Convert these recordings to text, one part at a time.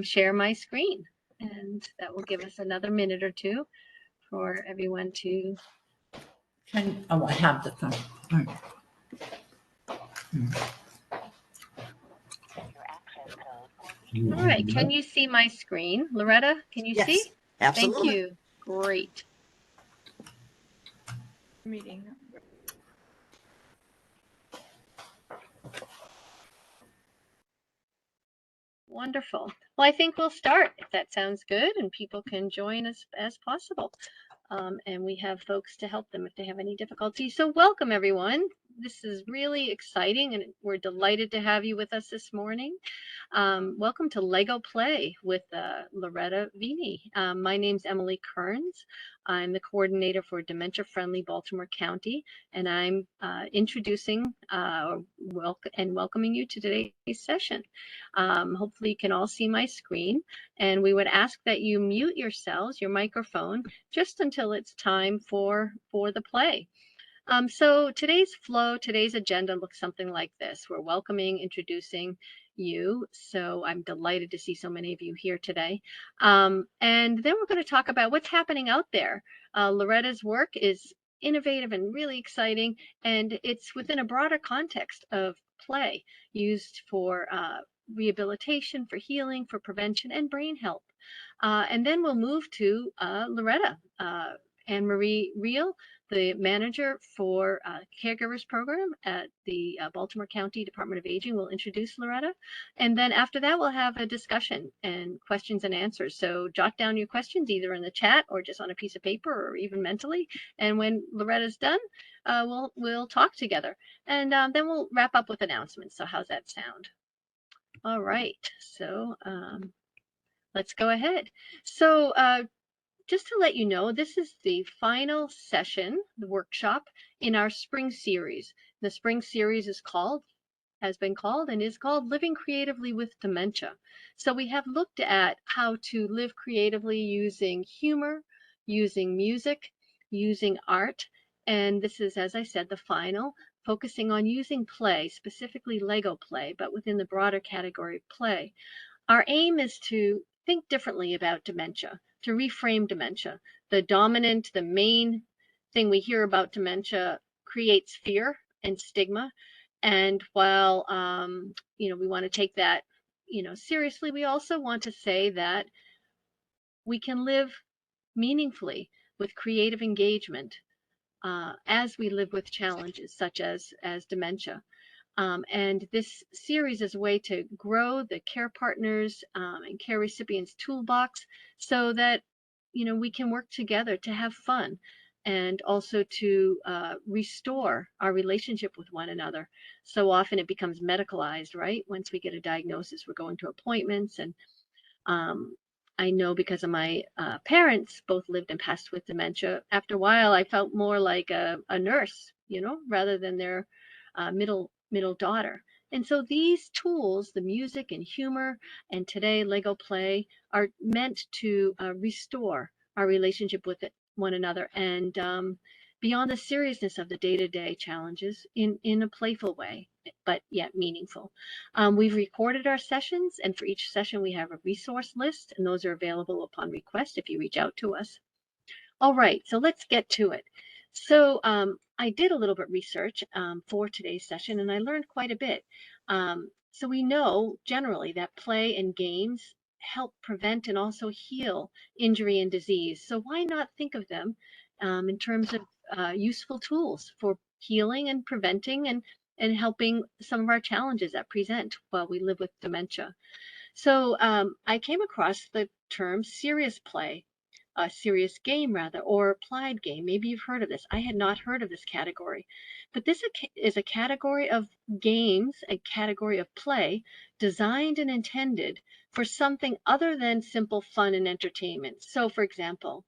share my screen, and that will give us another minute or two for everyone to. Oh, I have the phone. All right. All right, can you see my screen? Loretta, can you see? Yes, absolutely. Thank you. Great. Meeting. Wonderful. Well, I think we'll start if that sounds good, and people can join us as possible. And we have folks to help them if they have any difficulty. So welcome, everyone. This is really exciting, and we're delighted to have you with us this morning. Welcome to Lego Play with Loretta Vini. My name's Emily Kearns. I'm the coordinator for Dementia Friendly Baltimore County, and I'm introducing and welcoming you to today's session. Hopefully you can all see my screen, and we would ask that you mute yourselves, your microphone, just until it's time for the play. So today's agenda looks something like this. We're welcoming, introducing you. So I'm delighted to see so many of you here today. And then we're going to talk about what's happening out there. Loretta's work is innovative and really exciting, and it's within a broader context of play used for rehabilitation, for healing, for prevention, and brain health. And then we'll move to Loretta, Anne-Marie Reel, the manager for Caregivers Program at the Baltimore County Department of Aging, will introduce Loretta. And then after that, we'll have a discussion and questions and answers. So jot down your questions either in the chat or just on a piece of paper or even mentally. And when Loretta's done, we'll talk together. And then we'll wrap up with announcements. So how's that sound? All right, so let's go ahead. So just to let you know, this is the final session, the workshop in our spring series. The spring series has been called Living Creatively with Dementia. So we have looked at how to live creatively using humor, using music, using art. And this is, as I said, the final, focusing on using play, specifically Lego play, but within the broader category of play. Our aim is to think differently about dementia, to reframe dementia. The main thing we hear about dementia creates fear and stigma. And while, we want to take that, seriously, we also want to say that we can live meaningfully with creative engagement as we live with challenges such as dementia. And this series is a way to grow the care partners and care recipients toolbox so that, we can work together to have fun and also to restore our relationship with one another. So often it becomes medicalized, right? Once we get a diagnosis, we're going to appointments. And I know because of my parents both lived and passed with dementia, after a while I felt more like a nurse, rather than their middle daughter. And so these tools, the music and humor, and today Lego Play, are meant to restore our relationship with one another and beyond the seriousness of the day-to-day challenges in a playful way, but yet meaningful. We've recorded our sessions, and for each session we have a resource list, and those are available upon request if you reach out to us. All right, so let's get to it. So I did a little bit research for today's session, and I learned quite a bit. So we know generally that play and games help prevent and also heal injury and disease. So why not think of them in terms of useful tools for healing and preventing and helping some of our challenges that present while we live with dementia. So I came across the term serious play, a serious game rather, or applied game. Maybe you've heard of this. I had not heard of this category, but this is a category of games, a category of play designed and intended for something other than simple fun and entertainment. So for example,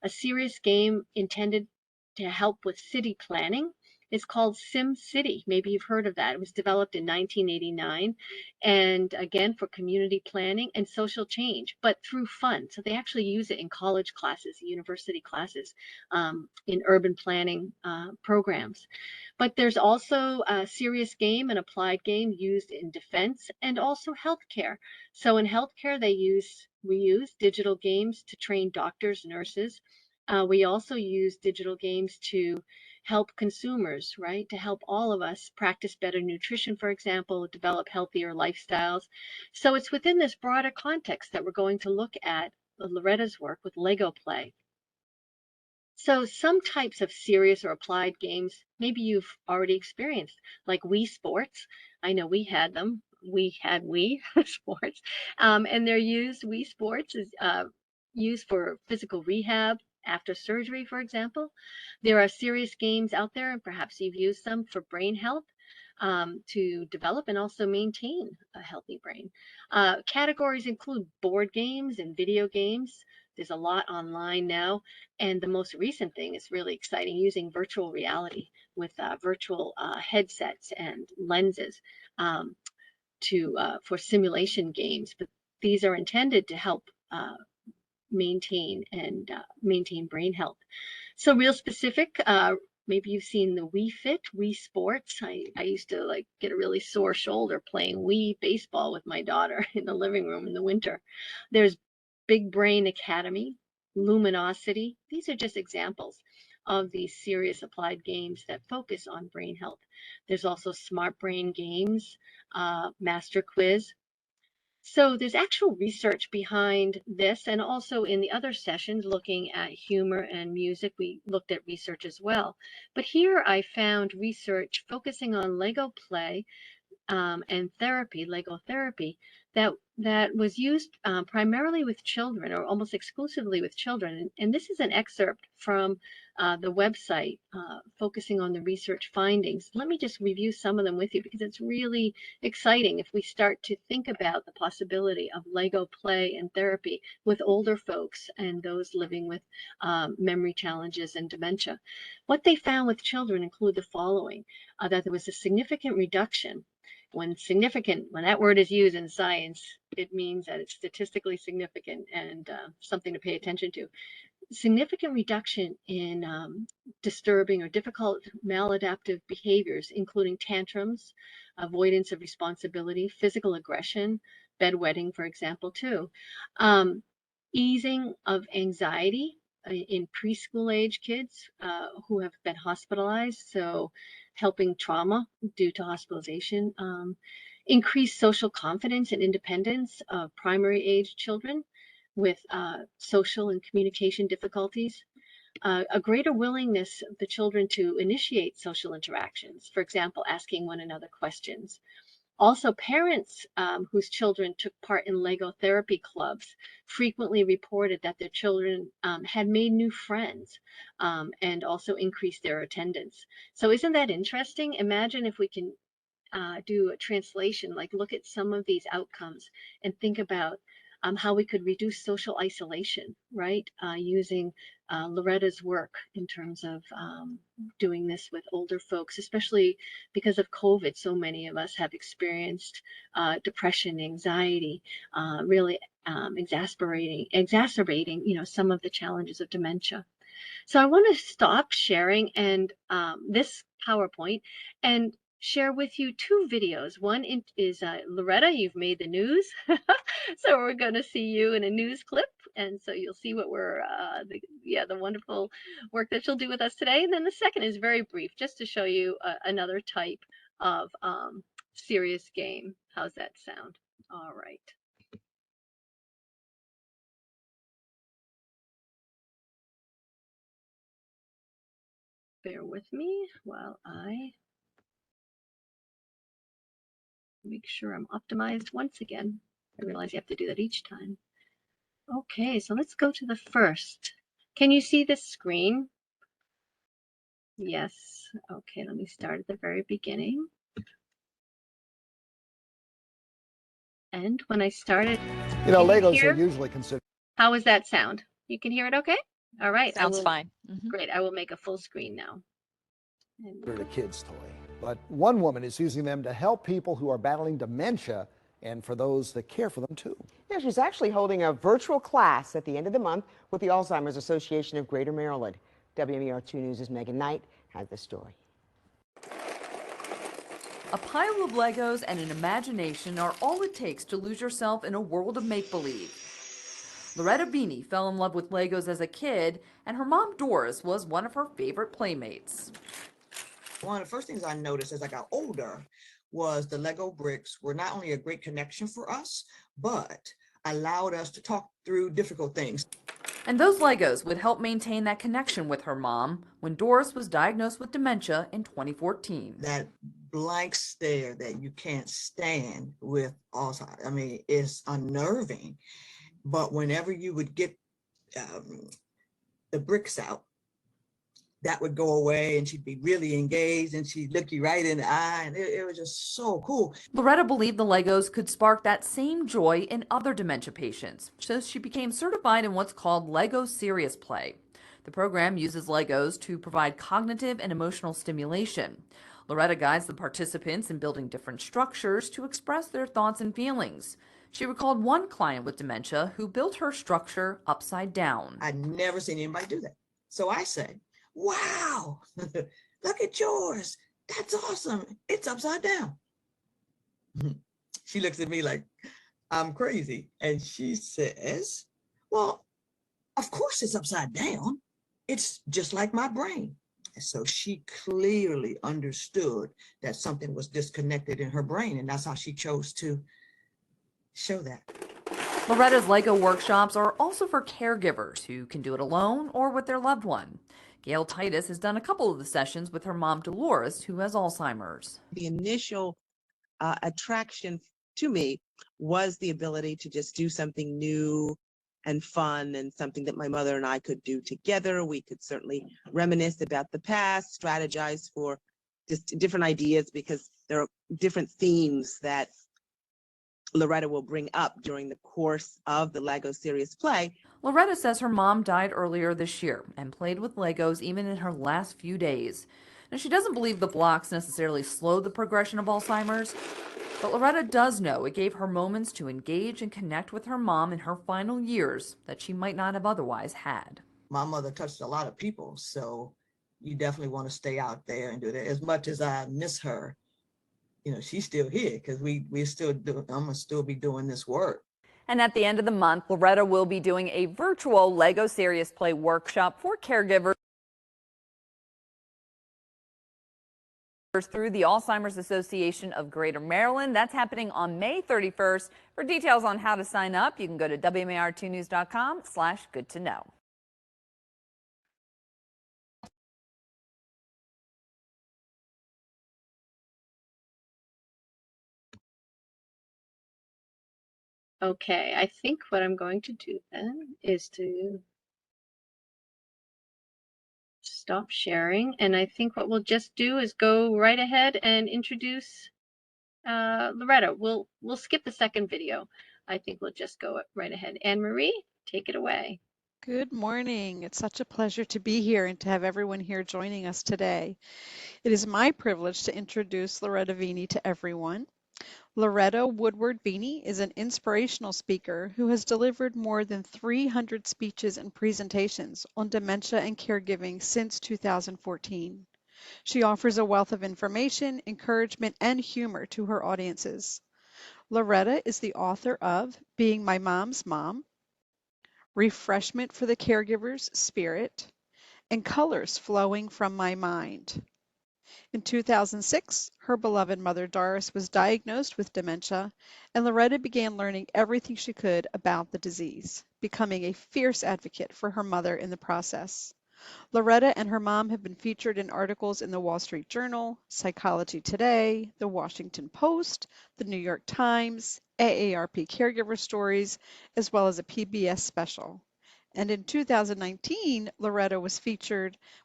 a serious game intended to help with city planning It's called Sim City. Maybe you've heard of that. It was developed in 1989, and again for community planning and social change, but through fun. So they actually use it in college classes, university classes, in urban planning programs. But there's also a serious game and applied game used in defense and also healthcare. So in healthcare, we use digital games to train doctors, nurses. We also use digital games to help consumers, right? To help all of us practice better nutrition, for example, develop healthier lifestyles. So it's within this broader context that we're going to look at Loretta's work with Lego Play. So some types of serious or applied games, maybe you've already experienced, like Wii Sports. I know we had them. We had Wii Sports, and Wii Sports is used for physical rehab after surgery, for example. There are serious games out there, and perhaps you've used them for brain health, to develop and also maintain a healthy brain. Categories include board games and video games. There's a lot online now. And the most recent thing is really exciting, using virtual reality with virtual headsets and lenses, for simulation games. But these are intended to help maintain brain health. So real specific, maybe you've seen the Wii Fit, Wii Sports. I used to like get a really sore shoulder playing Wii baseball with my daughter in the living room in the winter. There's Big Brain Academy, Luminosity. These are just examples of these serious applied games that focus on brain health. There's also Smart Brain Games, Master Quiz. So there's actual research behind this, and also in the other sessions looking at humor and music, we looked at research as well. But here I found research focusing on Lego Play and therapy, Lego therapy, that was used primarily with children, or almost exclusively with children. And this is an excerpt from the website focusing on the research findings. Let me just review some of them with you, because it's really exciting if we start to think about the possibility of Lego play and therapy with older folks and those living with memory challenges and dementia. What they found with children include the following: that there was a significant reduction. When that word is used in science, it means that it's statistically significant and something to pay attention to. Significant reduction in disturbing or difficult maladaptive behaviors, including tantrums, avoidance of responsibility, physical aggression, bedwetting, for example, too. Easing of anxiety in preschool age kids who have been hospitalized, so helping trauma due to hospitalization. Increased social confidence and independence of primary age children with social and communication difficulties. A greater willingness of the children to initiate social interactions, for example, asking one another questions. Also, parents whose children took part in Lego therapy clubs frequently reported that their children had made new friends and also increased their attendance. So isn't that interesting? Imagine if we can do a translation, like look at some of these outcomes and think about how we could reduce social isolation, right? Using Loretta's work in terms of doing this with older folks, especially because of COVID. So many of us have experienced depression, anxiety, really exacerbating, some of the challenges of dementia. So I want to stop sharing and this PowerPoint and share with you two videos. One is Loretta, you've made the news. So we're going to see you in a news clip. And so you'll see what the wonderful work that you'll do with us today. And then the second is very brief, just to show you another type of serious game. How's that sound? All right. Bear with me while I make sure I'm optimized once again. I realize you have to do that each time. Okay, so let's go to the first. Can you see the screen? Yes. Okay, let me start at the very beginning. And when I started, Legos are usually considered. How does that sound? You can hear it okay? All right. Sounds fine. Great. I will make a full screen now. And a kid's toy. But one woman is using them to help people who are battling dementia and for those that care for them too. Yeah, she's actually holding a virtual class at the end of the month with the Alzheimer's Association of Greater Maryland. WMER2 News' Megan Knight has the story. A pile of Legos and an imagination are all it takes to lose yourself in a world of make-believe. Loretta Beanie fell in love with Legos as a kid, and her mom Doris was one of her favorite playmates. One of the first things I noticed as I got older was the Lego bricks were not only a great connection for us, but allowed us to talk through difficult things. And those Legos would help maintain that connection with her mom when Doris was diagnosed with dementia in 2014. That blank stare that you can't stand with Alzheimer's, I mean, it's unnerving. But whenever you would get the bricks out, that would go away and she'd be really engaged and she'd look you right in the eye, and it was just so cool. Loretta believed the Legos could spark that same joy in other dementia patients, so she became certified in what's called Lego Serious Play. The program uses Legos to provide cognitive and emotional stimulation. Loretta guides the participants in building different structures to express their thoughts and feelings. She recalled one client with dementia who built her structure upside down. I'd never seen anybody do that. So I say, wow, look at yours. That's awesome. It's upside down. She looks at me like I'm crazy. And she says, well, of course it's upside down. It's just like my brain. And so she clearly understood that something was disconnected in her brain. And that's how she chose to show that. Loretta's Lego workshops are also for caregivers who can do it alone or with their loved one. Gail Titus has done a couple of the sessions with her mom Dolores, who has Alzheimer's. The initial attraction to me was the ability to just do something new and fun and something that my mother and I could do together. We could certainly reminisce about the past, strategize for just different ideas, because there are different themes that Loretta will bring up during the course of the Lego Serious Play. Loretta says her mom died earlier this year and played with Legos even in her last few days. Now, she doesn't believe the blocks necessarily slowed the progression of Alzheimer's, but Loretta does know it gave her moments to engage and connect with her mom in her final years that she might not have otherwise had. My mother touched a lot of people, so you definitely want to stay out there and do that. As much as I miss her, you know, she's still here because I'm gonna still be doing this work. And at the end of the month, Loretta will be doing a virtual Lego Serious Play workshop for caregivers through the Alzheimer's Association of Greater Maryland. That's happening on May 31st. For details on how to sign up, you can go to WMAR2news.com/good-to-know. okay, I think what I'm going to do then is to stop sharing. And I think what we'll just do is go right ahead and introduce Loretta. We'll skip the second video. I think we'll just go right ahead. Anne Marie, take it away. Good morning. It's such a pleasure to be here and to have everyone here joining us today. It is my privilege to introduce Loretta Beanie to everyone. Loretta Woodward Beanie is an inspirational speaker who has delivered more than 300 speeches and presentations on dementia and caregiving since 2014. She offers a wealth of information, encouragement, and humor to her audiences. Loretta is the author of Being My Mom's Mom, Refreshment for the Caregiver's Spirit, and Colors Flowing from My Mind. In 2006, her beloved mother Doris was diagnosed with dementia, and Loretta began learning everything she could about the disease, becoming a fierce advocate for her mother in the process. Loretta and her mom have been featured in articles in the Wall Street Journal, Psychology Today, the Washington Post, the New York Times, AARP Caregiver Stories, as well as a PBS special. And in 2019, Loretta was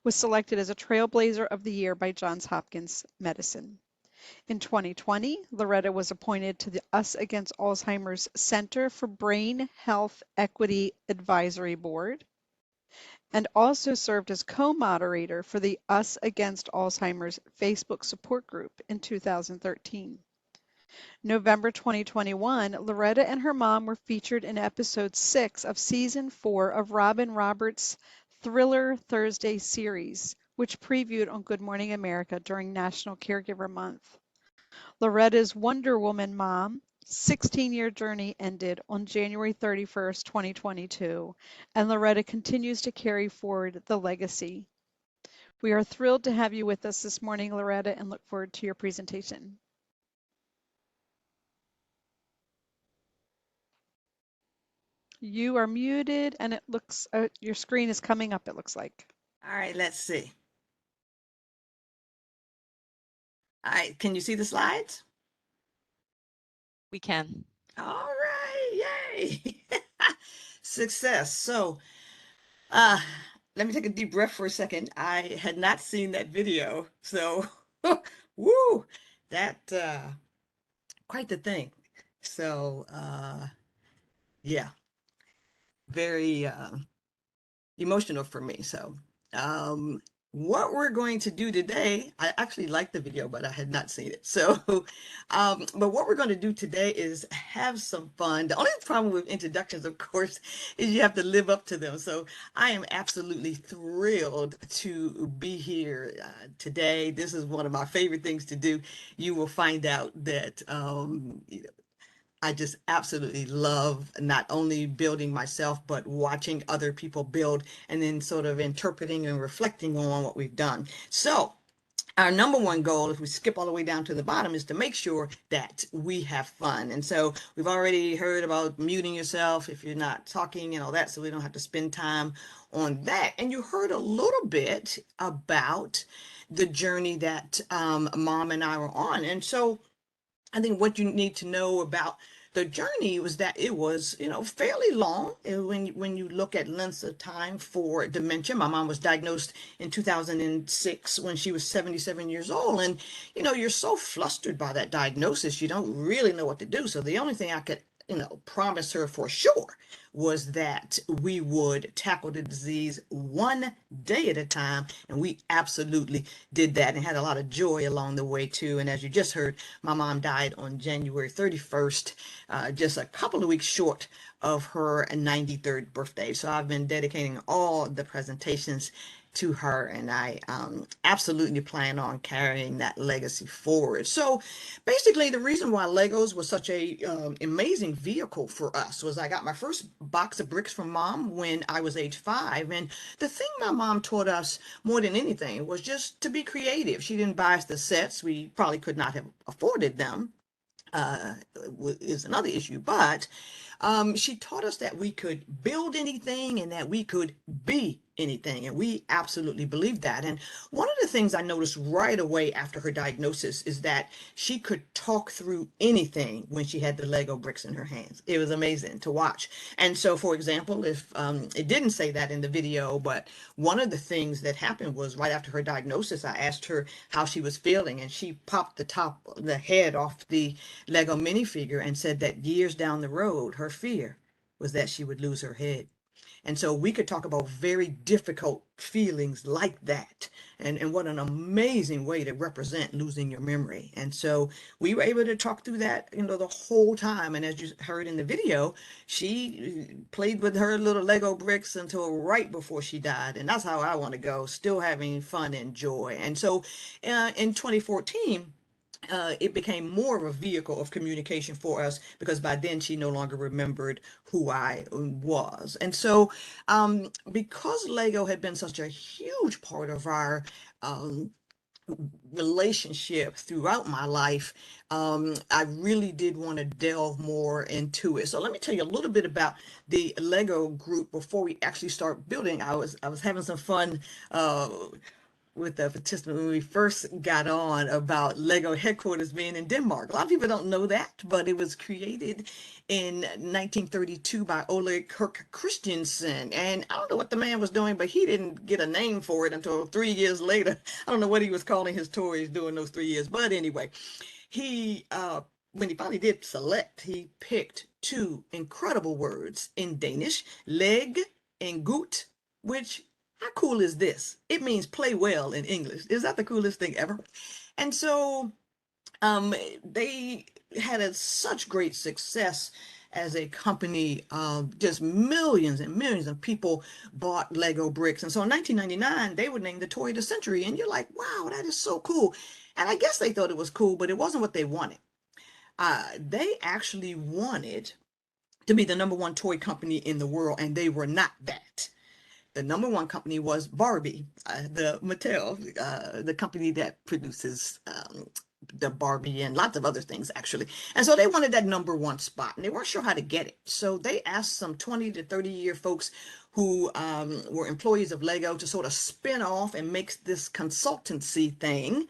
selected as a Trailblazer of the Year by Johns Hopkins Medicine. In 2020, Loretta was appointed to the Us Against Alzheimer's Center for Brain Health Equity Advisory Board. and also served as co-moderator for the Us Against Alzheimer's Facebook support group in 2013. November 2021, Loretta and her mom were featured in episode 6 of season 4 of Robin Roberts' Thriller Thursday series, which previewed on Good Morning America during National Caregiver Month. Loretta's Wonder Woman mom 16-year journey ended on January 31st, 2022, and Loretta continues to carry forward the legacy. We are thrilled to have you with us this morning, Loretta, and look forward to your presentation. You are muted, and it looks, your screen is coming up, it looks like. All right, let's see. All right, can you see the slides? We can. All right, yay. Success. So let me take a deep breath for a second. I had not seen that video, so woo, that quite the thing. So yeah, very emotional for me. So what we're going to do today, I actually liked the video, but I had not seen it. So but what we're going to do today is have some fun. The only problem with introductions, of course, is you have to live up to them. So I am absolutely thrilled to be here today. This is one of my favorite things to do. You will find out that you know, I just absolutely love not only building myself, but watching other people build and then sort of interpreting and reflecting on what we've done. So our number one goal, if we skip all the way down to the bottom, is to make sure that we have fun. And so we've already heard about muting yourself if you're not talking and all that, so we don't have to spend time on that. And you heard a little bit about the journey that Mom and I were on. And so I think what you need to know about the journey was that it was, fairly long. When you look at lengths of time for dementia. My mom was diagnosed in 2006 when she was 77 years old. And, you're so flustered by that diagnosis, you don't really know what to do. So the only thing I could, promise her for sure was that we would tackle the disease one day at a time. And we absolutely did that and had a lot of joy along the way too. And as you just heard, my mom died on January 31st, just a couple of weeks short of her 93rd birthday. So I've been dedicating all the presentations to her, and I absolutely plan on carrying that legacy forward. So basically, the reason why Legos was such a amazing vehicle for us was I got my first box of bricks from Mom when I was age 5, and the thing my mom taught us more than anything was just to be creative. She didn't buy us the sets. We probably could not have afforded them, is another issue, but she taught us that we could build anything and that we could be anything. And we absolutely believe that. And one of the things I noticed right away after her diagnosis is that she could talk through anything when she had the Lego bricks in her hands. It was amazing to watch. And so, for example, if it didn't say that in the video, but one of the things that happened was right after her diagnosis, I asked her how she was feeling, and she popped the head off the Lego minifigure and said that years down the road, her fear was that she would lose her head. And so we could talk about very difficult feelings like that. And what an amazing way to represent losing your memory. And so we were able to talk through that, the whole time. And as you heard in the video, she played with her little Lego bricks until right before she died. And that's how I want to go, still having fun and joy. And so in 2014, it became more of a vehicle of communication for us because by then she no longer remembered who I was. And so because Lego had been such a huge part of our relationship throughout my life, I really did want to delve more into it. So let me tell you a little bit about the Lego group before we actually start building. I was having some fun with the participant when we first got on about Lego headquarters being in Denmark. A lot of people don't know that, but it was created in 1932 by Ole Kirk Christensen. And I don't know what the man was doing, but he didn't get a name for it until 3 years later. I don't know what he was calling his toys during those 3 years. But anyway, he when he finally did select, he picked two incredible words in Danish, leg and gut, which how cool is this? It means play well in English. Is that the coolest thing ever? And so they had such great success as a company. Just millions and millions of people bought Lego bricks. And so in 1999, they were named the Toy of the Century. And you're like, wow, that is so cool. And I guess they thought it was cool, but it wasn't what they wanted. They actually wanted to be the #1 toy company in the world, and they were not that. The #1 company was Barbie, the Mattel, the company that produces the Barbie and lots of other things, actually. And so they wanted that #1 spot, and they weren't sure how to get it. So they asked some 20 to 30-year folks who were employees of Lego to sort of spin off and make this consultancy thing,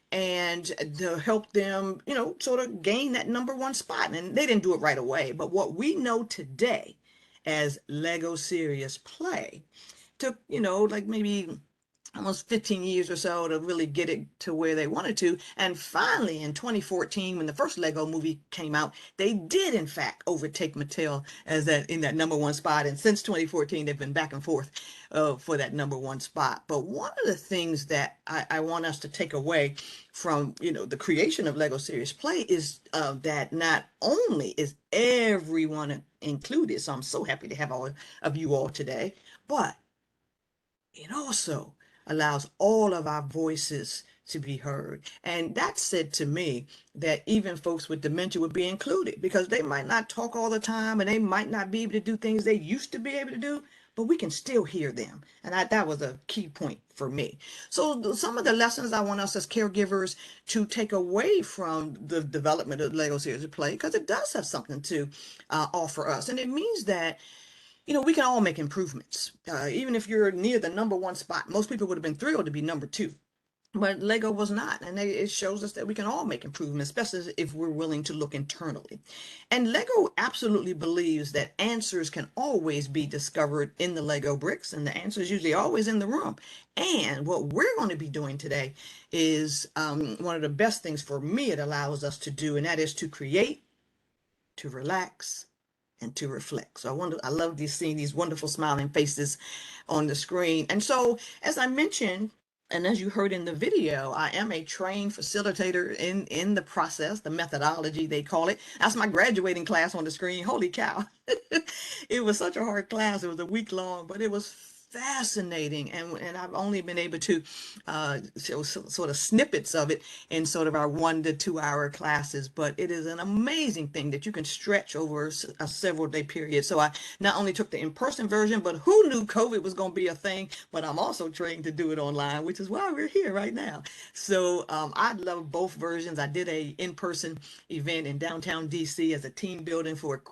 and to help them, sort of gain that #1 spot. And they didn't do it right away. But what we know today as Lego Serious Play took, like maybe almost 15 years or so to really get it to where they wanted to. And finally, in 2014, when the first Lego movie came out, they did in fact overtake Mattel as in that #1 spot. And since 2014, they've been back and forth for that #1 spot. But one of the things that I want us to take away from, the creation of Lego Serious Play is that not only is everyone included, so I'm so happy to have all of you all today, but it also allows all of our voices to be heard. And that said to me that even folks with dementia would be included, because they might not talk all the time and they might not be able to do things they used to be able to do, but we can still hear them. And that was a key point for me. So some of the lessons I want us as caregivers to take away from the development of Lego Series of Play, because it does have something to offer us. And it means that we can all make improvements. Even if you're near the #1 spot, most people would have been thrilled to be #2, but Lego was not. And it shows us that we can all make improvements, especially if we're willing to look internally. And Lego absolutely believes that answers can always be discovered in the Lego bricks, and the answer is usually always in the room. And what we're going to be doing today is one of the best things for me it allows us to do, and that is to create, to relax, and to reflect. So I love seeing these wonderful smiling faces on the screen. And so, as I mentioned, and as you heard in the video, I am a trained facilitator in the process, the methodology they call it. That's my graduating class on the screen. Holy cow. It was such a hard class. It was a week long, but it was fascinating, and I've only been able to show sort of snippets of it in sort of our 1 to 2 hour classes, but it is an amazing thing that you can stretch over a several day period. So I not only took the in-person version, but who knew COVID was going to be a thing, but I'm also trained to do it online, which is why we're here right now. So I love both versions. I did a in-person event in downtown DC as a team building for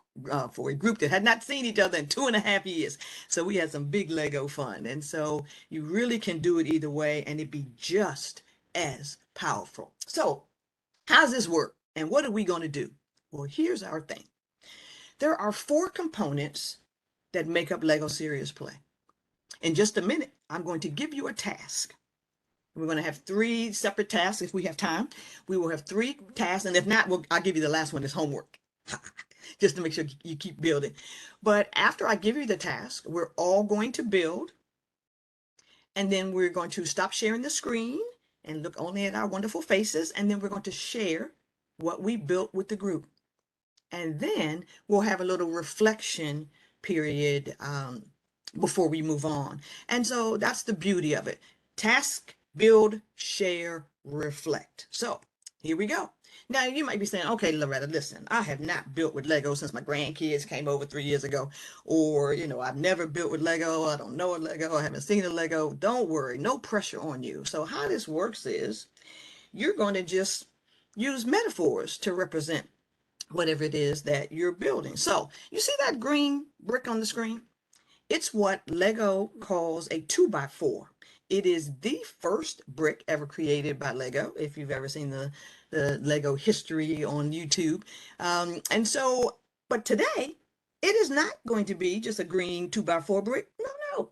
a group that had not seen each other in 2.5 years. So we had some big Lego fun. And so you really can do it either way, and it'd be just as powerful. So how does this work? And what are we going to do? Well, here's our thing. There are 4 components that make up Lego Serious Play. In just a minute, I'm going to give you a task. We're going to have 3 separate tasks if we have time. We will have 3 tasks, and if not, I'll give you the last one as homework. Just to make sure you keep building. But after I give you the task, we're all going to build, and then we're going to stop sharing the screen and look only at our wonderful faces, and then we're going to share what we built with the group. And then we'll have a little reflection period before we move on. And so that's the beauty of it. Task, build, share, reflect. So here we go. Now, you might be saying, okay, Loretta, listen, I have not built with Lego since my grandkids came over 3 years ago. Or, I've never built with Lego. I don't know a Lego. I haven't seen a Lego. Don't worry. No pressure on you. So how this works is you're going to just use metaphors to represent whatever it is that you're building. So you see that green brick on the screen? It's what Lego calls a 2x4. It is the first brick ever created by Lego, if you've ever seen the Lego history on YouTube. But today, it is not going to be just a green 2x4 brick. No.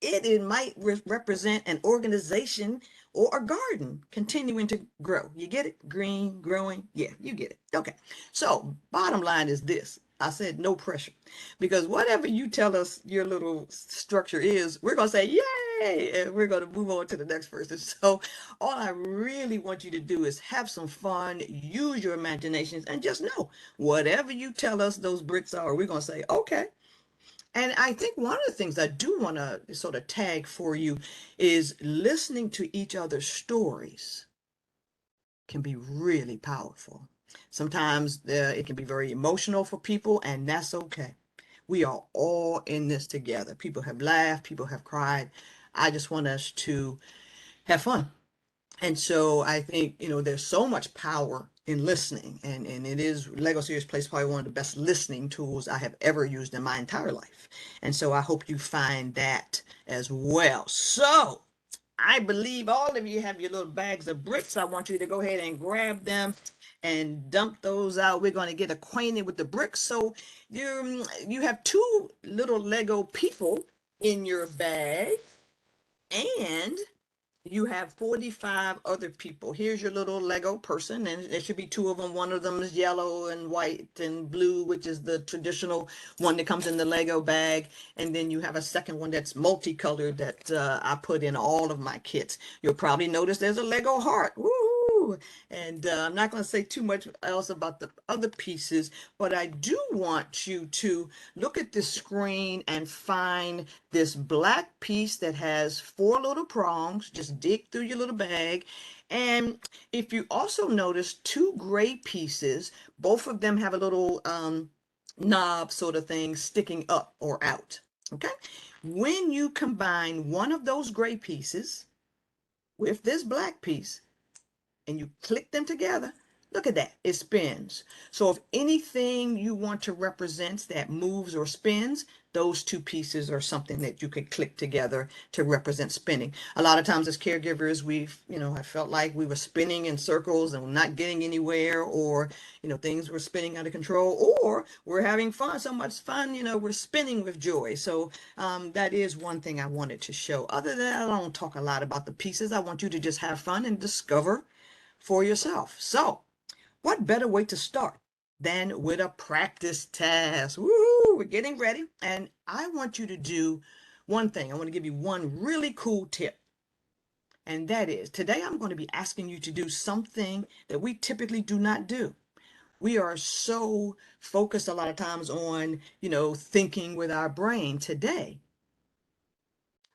It might represent an organization or a garden continuing to grow. You get it? Green, growing. Yeah, you get it. Okay. So bottom line is this. I said no pressure, because whatever you tell us your little structure is, we're going to say, Yay! And we're going to move on to the next person. So all I really want you to do is have some fun, use your imaginations, and just know whatever you tell us those bricks are, we're going to say, okay. And I think one of the things I do want to sort of tag for you is listening to each other's stories can be really powerful. Sometimes it can be very emotional for people, and that's okay. We are all in this together. People have laughed, people have cried. I just want us to have fun. And so I think, there's so much power in listening, and it is Lego Serious Play is probably one of the best listening tools I have ever used in my entire life. And so I hope you find that as well. So I believe all of you have your little bags of bricks. I want you to go ahead and grab them and dump those out. We're going to get acquainted with the bricks. So you have two little Lego people in your bag, and you have 45 other people. Here's your little Lego person, and there should be two of them. One of them is yellow and white and blue, which is the traditional one that comes in the Lego bag. And then you have a second one that's multicolored that I put in all of my kits. You'll probably notice there's a Lego heart. Woo! And I'm not going to say too much else about the other pieces, but I do want you to look at the screen and find this black piece that has four little prongs. Just dig through your little bag. And if you also notice two gray pieces, both of them have a little knob sort of thing sticking up or out. Okay. When you combine one of those gray pieces with this black piece, and you click them together, look at that, it spins. So if anything you want to represent that moves or spins, those two pieces are something that you could click together to represent spinning. A lot of times as caregivers, I felt like we were spinning in circles and not getting anywhere, or, things were spinning out of control, or we're having fun, so much fun, we're spinning with joy. So that is one thing I wanted to show. Other than that, I don't talk a lot about the pieces. I want you to just have fun and discover for yourself. So, what better way to start than with a practice task? Woo! We're getting ready, and I want you to do one thing. I want to give you one really cool tip. And that is, today I'm going to be asking you to do something that we typically do not do. We are so focused a lot of times on, thinking with our brain. Today,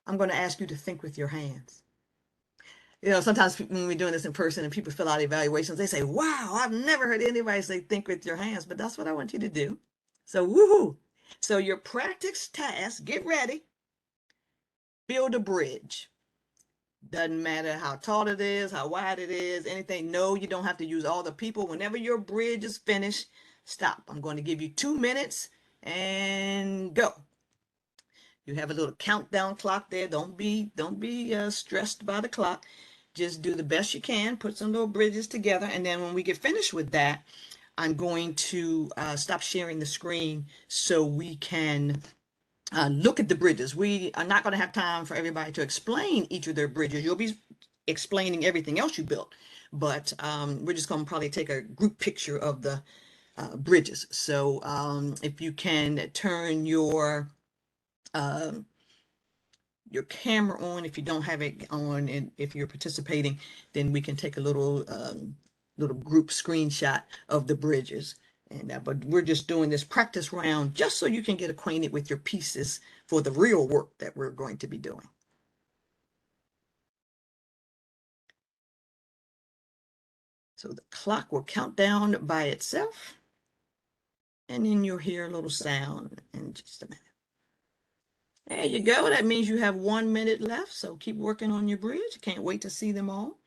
I'm going to ask you to think with your hands. Sometimes when we're doing this in person and people fill out evaluations, they say, wow, I've never heard anybody say think with your hands, but that's what I want you to do. So, woohoo. So your practice task, get ready, build a bridge. Doesn't matter how tall it is, how wide it is, anything. No, you don't have to use all the people. Whenever your bridge is finished, stop. I'm going to give you 2 minutes and go. You have a little countdown clock there. Don't be stressed by the clock. Just do the best you can. Put some little bridges together, and then when we get finished with that, I'm going to stop sharing the screen so we can look at the bridges. We are not going to have time for everybody to explain each of their bridges. You'll be explaining everything else you built, but we're just going to probably take a group picture of the bridges. So if you can turn your camera on. If you don't have it on, and if you're participating, then we can take a little group screenshot of the bridges. And but we're just doing this practice round just so you can get acquainted with your pieces for the real work that we're going to be doing. So the clock will count down by itself, and then you'll hear a little sound in just a minute. There you go. That means you have 1 minute left. So keep working on your bridge. Can't wait to see them all.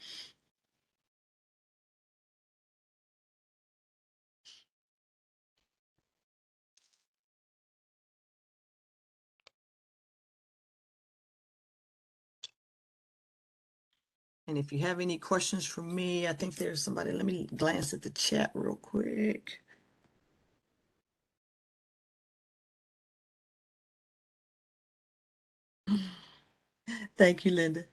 And if you have any questions for me, I think there's somebody. Let me glance at the chat real quick. Thank you, Linda.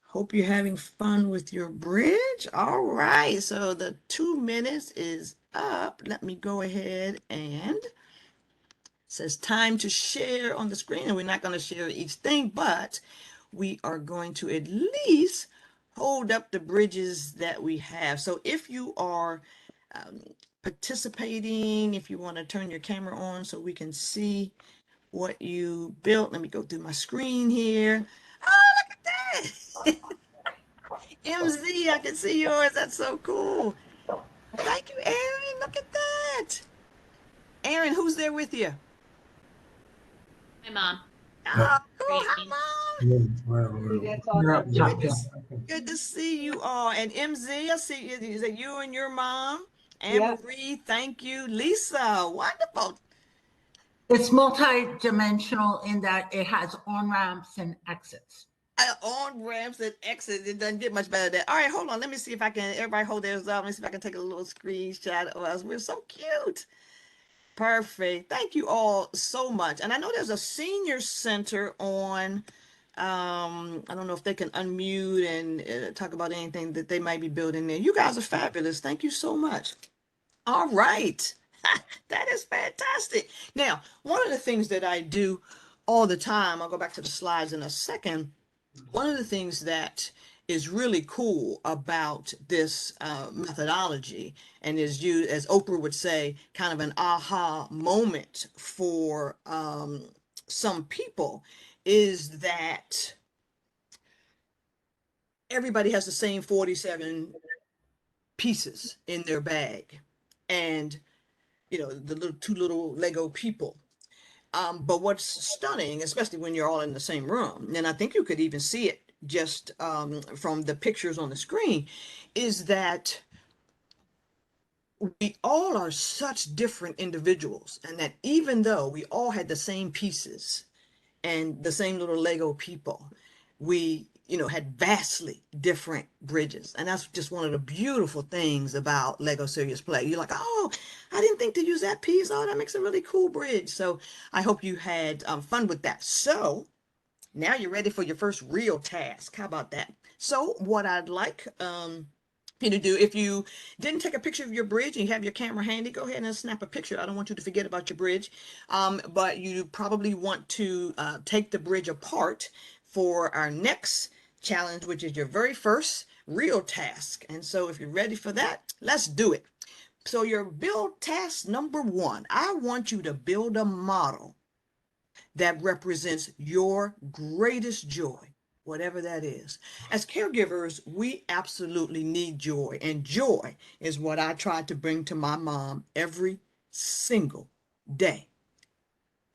Hope you're having fun with your bridge. All right, so the 2 minutes is up. Let me go ahead and it says time to share on the screen, and we're not going to share each thing, but we are going to at least hold up the bridges that we have. So if you are um, participating, if you want to turn your camera on so we can see what you built. Let me go through my screen here. Oh, look at that. MZ, I can see yours. That's so cool. Thank you, Aaron. Look at that. Aaron, who's there with you? My mom. Oh, cool. Hi, Mom. Good to see you all. And MZ, I see you. Is it you and your mom? Anne Marie, thank you. Lisa, wonderful. It's multi-dimensional in that it has on-ramps and exits. On ramps and exits. It doesn't get much better than that. All right, hold on. Let me see if I can. Everybody hold theirs up. Let me see if I can take a little screenshot of us. We're so cute. Perfect. Thank you all so much. And I know there's a senior center on. I don't know if they can unmute and talk about anything that they might be building there. You guys are fabulous. Thank you so much. All right. That is fantastic. Now, one of the things that I do all the time, I'll go back to the slides in a second. One of the things that is really cool about this methodology, and is you, as Oprah would say, kind of an aha moment for some people, is that everybody has the same 47 pieces in their bag. And, you know, the little two little Lego people. But what's stunning, especially when you're all in the same room, and I think you could even see it just from the pictures on the screen, is that we all are such different individuals, and that even though we all had the same pieces and the same little Lego people, we, you know, had vastly different bridges. And that's just one of the beautiful things about Lego Serious Play. You're like, oh, I didn't think to use that piece. Oh, that makes a really cool bridge. So I hope you had fun with that. So now you're ready for your first real task. How about that? So what I'd like you to do, if you didn't take a picture of your bridge and you have your camera handy, go ahead and snap a picture. I don't want you to forget about your bridge. But you probably want to take the bridge apart for our next challenge, which is your very first real task. And so if you're ready for that, let's do it. So your build task number 1, I want you to build a model that represents your greatest joy, whatever that is. As caregivers, we absolutely need joy, and joy is what I try to bring to my mom every single day,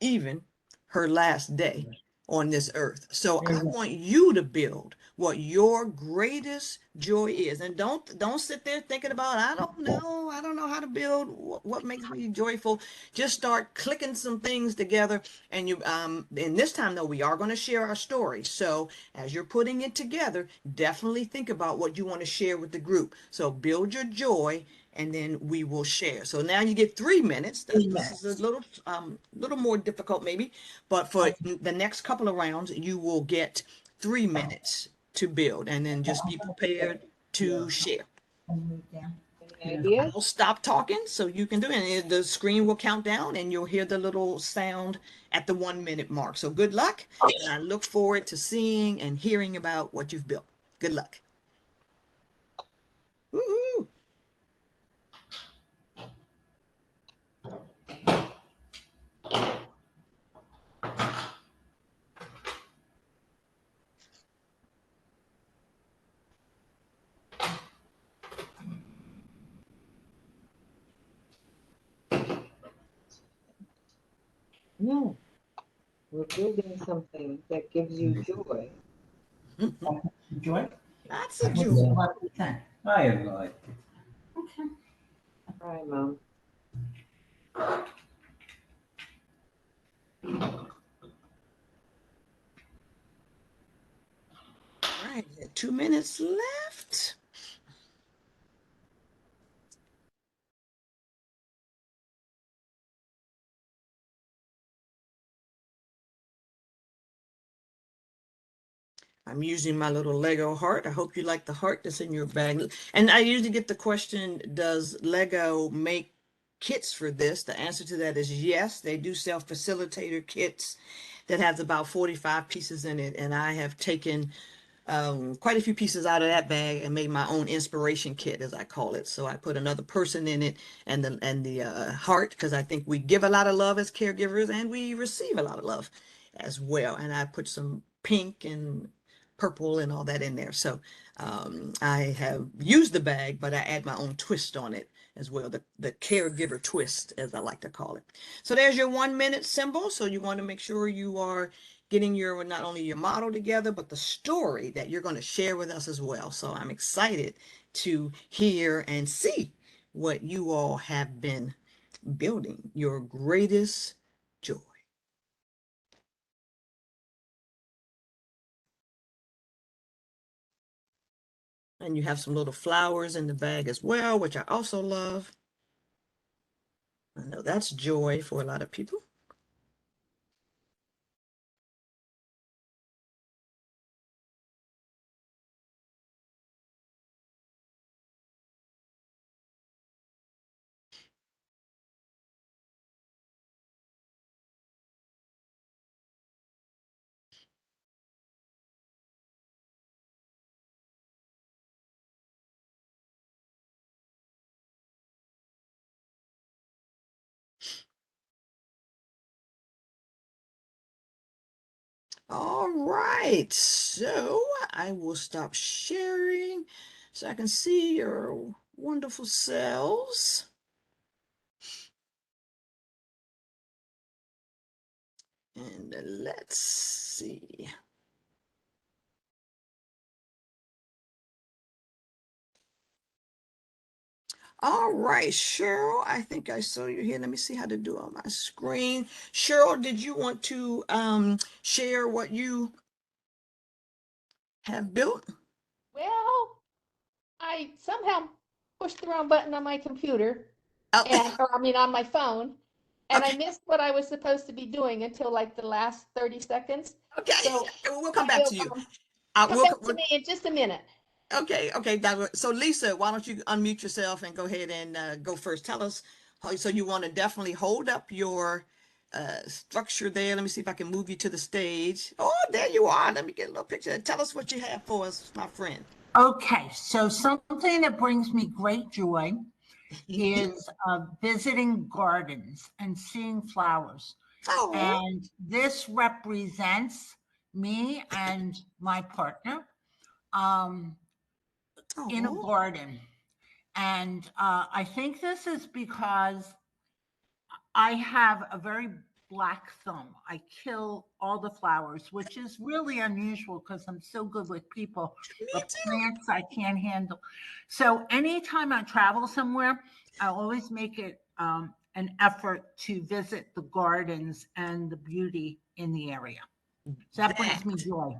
even her last day on this earth. So I want you to build what your greatest joy is. And don't sit there thinking about, I don't know how to build what makes me joyful. Just start clicking some things together. And you and this time though, we are going to share our story. So as you're putting it together, definitely think about what you want to share with the group. So build your joy, and then we will share. So now you get 3 minutes. This is a little more difficult maybe, but for the next couple of rounds, you will get 3 minutes to build, and then just be prepared to share. I'll stop talking so you can do it, and the screen will count down, and you'll hear the little sound at the 1 minute mark. So good luck, and I look forward to seeing and hearing about what you've built. Good luck. Woo-hoo. No, we're building something that gives you joy. Joy? Lots of joy. I have no idea. Okay. Hi, Mom. All right, 2 minutes left. I'm using my little Lego heart. I hope you like the heart that's in your bag. And I usually get the question, does Lego make kits for this? The answer to that is yes. They do sell facilitator kits that has about 45 pieces in it. And I have taken quite a few pieces out of that bag and made my own inspiration kit, as I call it. So I put another person in it and the heart, because I think we give a lot of love as caregivers and we receive a lot of love as well. And I put some pink and purple and all that in there. So I have used the bag, but I add my own twist on it as well, the caregiver twist, as I like to call it. So there's your 1 minute symbol. So you want to make sure you are getting your, not only your model together, but the story that you're going to share with us as well. So I'm excited to hear and see what you all have been building, your greatest joy. And you have some little flowers in the bag as well, which I also love. I know that's joy for a lot of people. All right, so I will stop sharing so I can see your wonderful selves. And let's see. All right, Cheryl, I think I saw you here. Let me see how to do on my screen. Cheryl, did you want to share what you have built? Well, I somehow pushed the wrong button on my computer Oh, or I mean on my phone, and I okay, missed what I was supposed to be doing until like the last 30 seconds. okay. So We'll I come back will to you. come back to me in just a minute. Okay, okay. So Lisa, why don't you unmute yourself and go ahead and go first. Tell us how, so you want to definitely hold up your structure there. Let me see if I can move you to the stage. Oh, there you are. Let me get a little picture. Tell us what you have for us, my friend. Okay, so something that brings me great joy is visiting gardens and seeing flowers. Oh, And this represents me and my partner in a oh, garden. And I think this is because I have a very black thumb. I kill all the flowers, which is really unusual because I'm so good with people, me but too. plants I can't handle. So anytime I travel somewhere, I always make it an effort to visit the gardens and the beauty in the area. So that brings me That joy.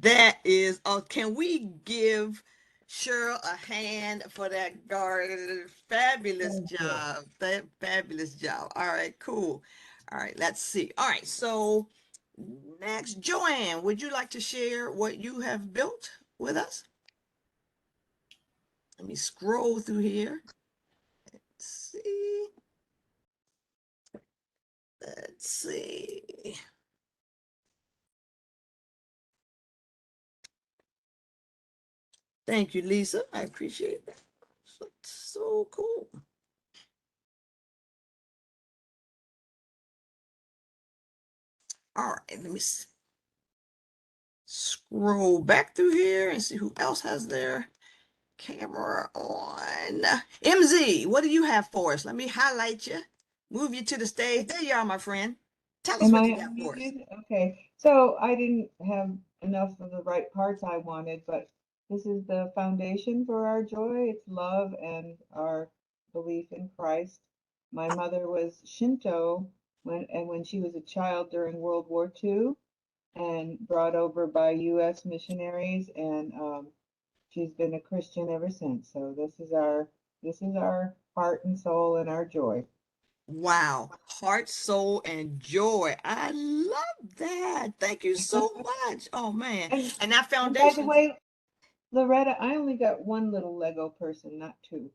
that is. Can we give Cheryl a hand for that garden? Fabulous Thank you. job. That fabulous job. All right, cool. All right, let's see. All right, so next, Joanne, would you like to share what you have built with us? Let me scroll through here. Let's see. Let's see. Thank you, Lisa. I appreciate that. So cool. All right, let me scroll back through here and see who else has their camera on. MZ, what do you have for us? Let me highlight you, move you to the stage. There you are, my friend. Tell us Am what I you got for us. unmuted? Okay. So I didn't have enough of the right parts I wanted, but this is the foundation for our joy. It's love and our belief in Christ. My mother was Shinto when she was a child during World War II and brought over by U.S. missionaries, and she's been a Christian ever since. So this is our heart and soul and our joy. Wow. Heart, soul, and joy. I love that. Thank you so much. Oh man. And And that and by the foundation. way, Loretta, I only got one little Lego person, not two.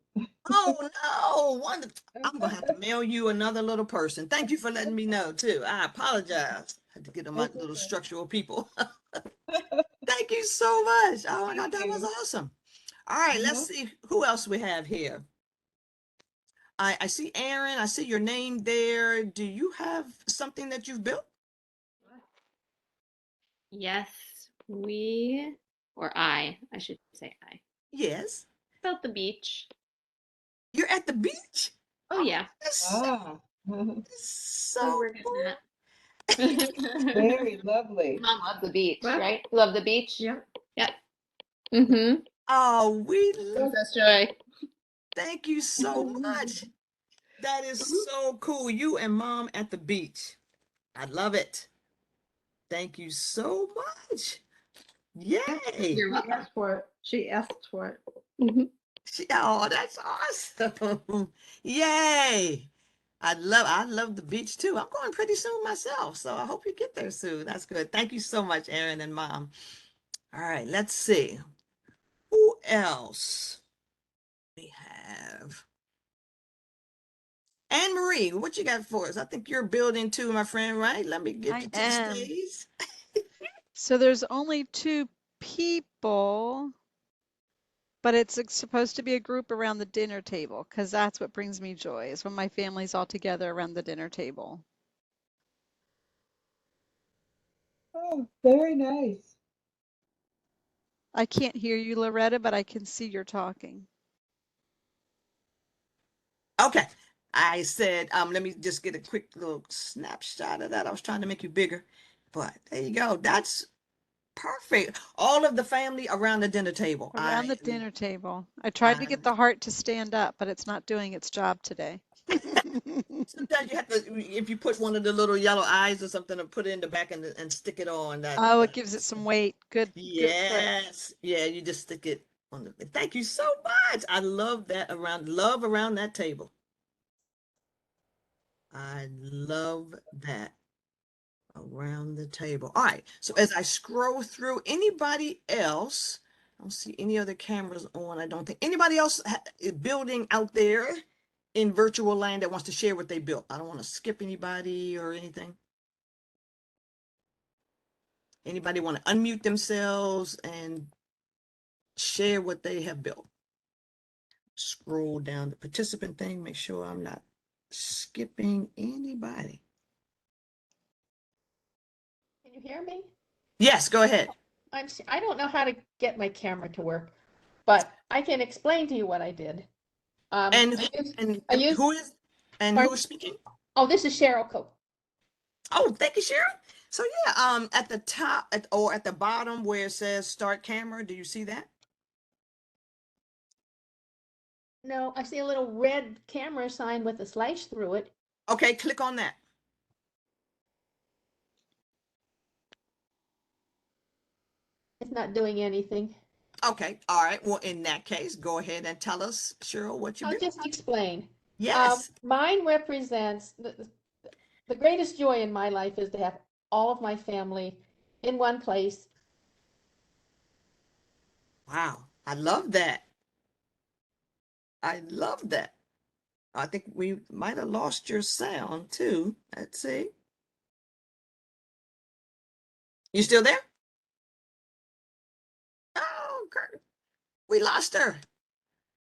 Oh no. I'm gonna have to mail you another little person. Thank you for letting me know too. I apologize. I had to get on my It's little okay. structural people. Thank you so much. Oh my God, Thank that was you. awesome. All right, let's Uh-huh. see who else we have here. I see Aaron. I see your name there. Do you have something that you've built? Yes, I should say I, Yes. built the beach. You're at the beach? Oh, Oh, yeah, Ah, that's we so were getting cool. that. very lovely. Mom loved the beach, What? right? Love the beach? Yep. Yep. Mm-hmm. Oh, Princess Joy. thank you so much. That is so cool. You and mom at the beach. I love it. Thank you so much. Yay. You're She welcome. asked for it. She asked for it. Mm-hmm. Oh, that's awesome. Yay. I love the beach too. I'm going pretty soon myself, so I hope you get there soon. That's good. Thank you so much, Aaron and mom. All right, let's see. Who else we have? Anne Marie, what you got for us? I think you're building too, my friend, right? Let me get I you to the am. stage. So there's only two people, but it's supposed to be a group around the dinner table because that's what brings me joy is when my family's all together around the dinner table. Oh, very nice. I can't hear you, Loretta, but I can see you're talking. Okay. I said, let me just get a quick little snapshot of that. I was trying to make you bigger, but there you go. That's perfect. All of the family around the dinner table. Around the dinner table. I tried to I get the heart to stand up, but it's not doing its job today. sometimes you have to, if you put one of the little yellow eyes or something, to put it in the back and stick it on that. Oh, it gives it some weight. Good trick. Yes. Yeah, you just stick it on the. Thank you so much. I love that around that table. I love that around the table. All right. So as I scroll through, anybody else? I don't see any other cameras on. I don't think anybody else building out there in virtual land that wants to share what they built. I don't want to skip anybody or anything. Anybody want to unmute themselves and share what they have built? Scroll down the participant thing, make sure I'm not skipping anybody. Can you hear me? Yes, go ahead. I don't know how to get my camera to work, but I can explain to you what I did. And I used, and I used, who is speaking? oh, this is Cheryl Cope. Oh, thank you, Sharon. So yeah, at the top or at the bottom where it says start camera, do you see that? No, I see a little red camera sign with a slash through it. Okay, click on that. It's not doing anything. Okay, all right. Well, in that case, go ahead and tell us, Cheryl, what you I'll built. just explain. Yes. Mine represents the greatest joy in my life is to have all of my family in one place. Wow. I love that. I love that. I think we might have lost your sound too. Let's see. You still there? Oh, Kurt. We lost her.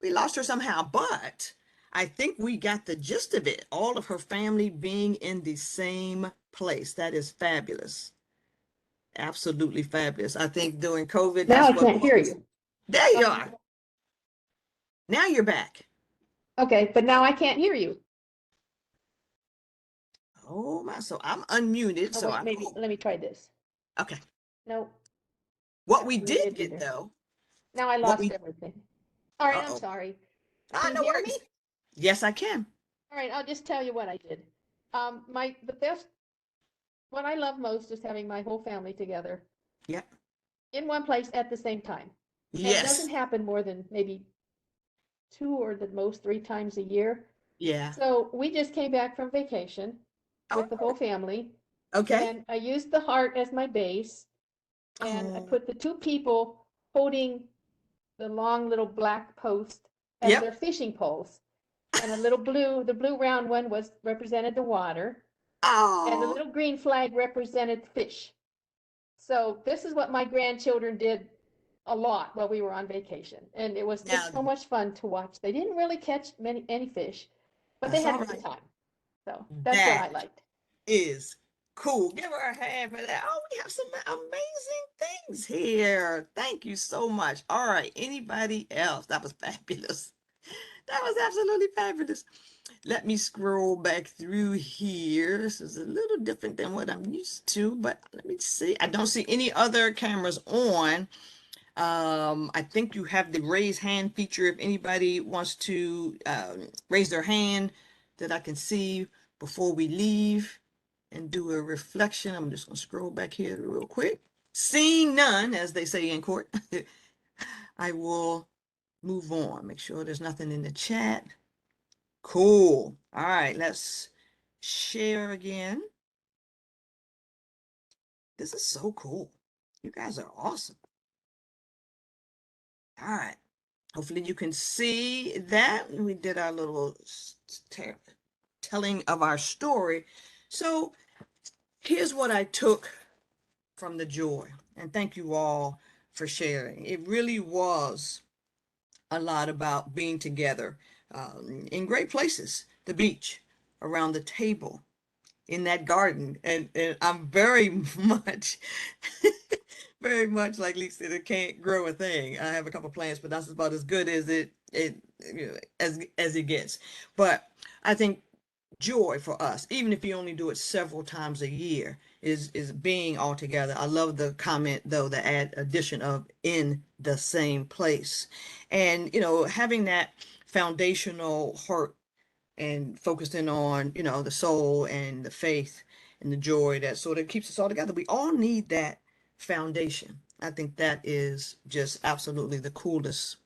We lost her somehow, but I think we got the gist of it. All of her family being in the same place. That is fabulous. Absolutely fabulous. I think during COVID, Now that's I what can't hear you. there you are. Now you're back. Okay, but now I can't hear you. Oh my, so I'm unmuted, Oh, so wait, I maybe, hope. let me try this. Okay. No, What that's we really did it get either. though, Now I what lost we everything. All right, I'm uh-oh. sorry. Ah, Can you no hear me? worries. Yes, I can. All right, I'll just tell you what I did. What I love most is having my whole family together Yep. in one place at the same time. And it doesn't Yes. happen more than maybe 2 or the most 3 times a year. Yeah. So we just came back from vacation with the Oh, whole family, okay. and I used the heart as my base, and I Oh, put the two people holding the long little black post as their yep. fishing poles. And a little blue, the blue round one was represented the water, and the Oh, little green flag represented fish. So this is what my grandchildren did a lot while we were on vacation, and it was now just so much fun to watch. They didn't really catch any fish, but they that's had all a good right. time. So that's what I That liked. is cool. Give her a hand for that. Oh, we have some amazing things here. Thank you so much. All right. Anybody else? That was fabulous. That was absolutely fabulous. Let me scroll back through here. This is a little different than what I'm used to, but let me see. I don't see any other cameras on. I think you have the raise hand feature if anybody wants to raise their hand that I can see before we leave and do a reflection. I'm just going to scroll back here real quick. Seeing none, as they say in court, I will move on. Make sure there's nothing in the chat. Cool. All right, let's share again. This is so cool. You guys are awesome. All right. Hopefully you can see that. We did our little telling of our story. So here's what I took from the joy. And thank you all for sharing. It really was a lot about being together in great places, the beach, around the table, in that garden. And I'm very much, very much like Lisa, it can't grow a thing. I have a couple plants, but that's about as good as as it gets. But I think joy for us, even if you only do it several times a year, is being all together. I love the comment though, the addition of in the same place. And having that foundational heart and focusing on, the soul and the faith and the joy that sort of keeps us all together. We all need that foundation. I think that is just absolutely the coolest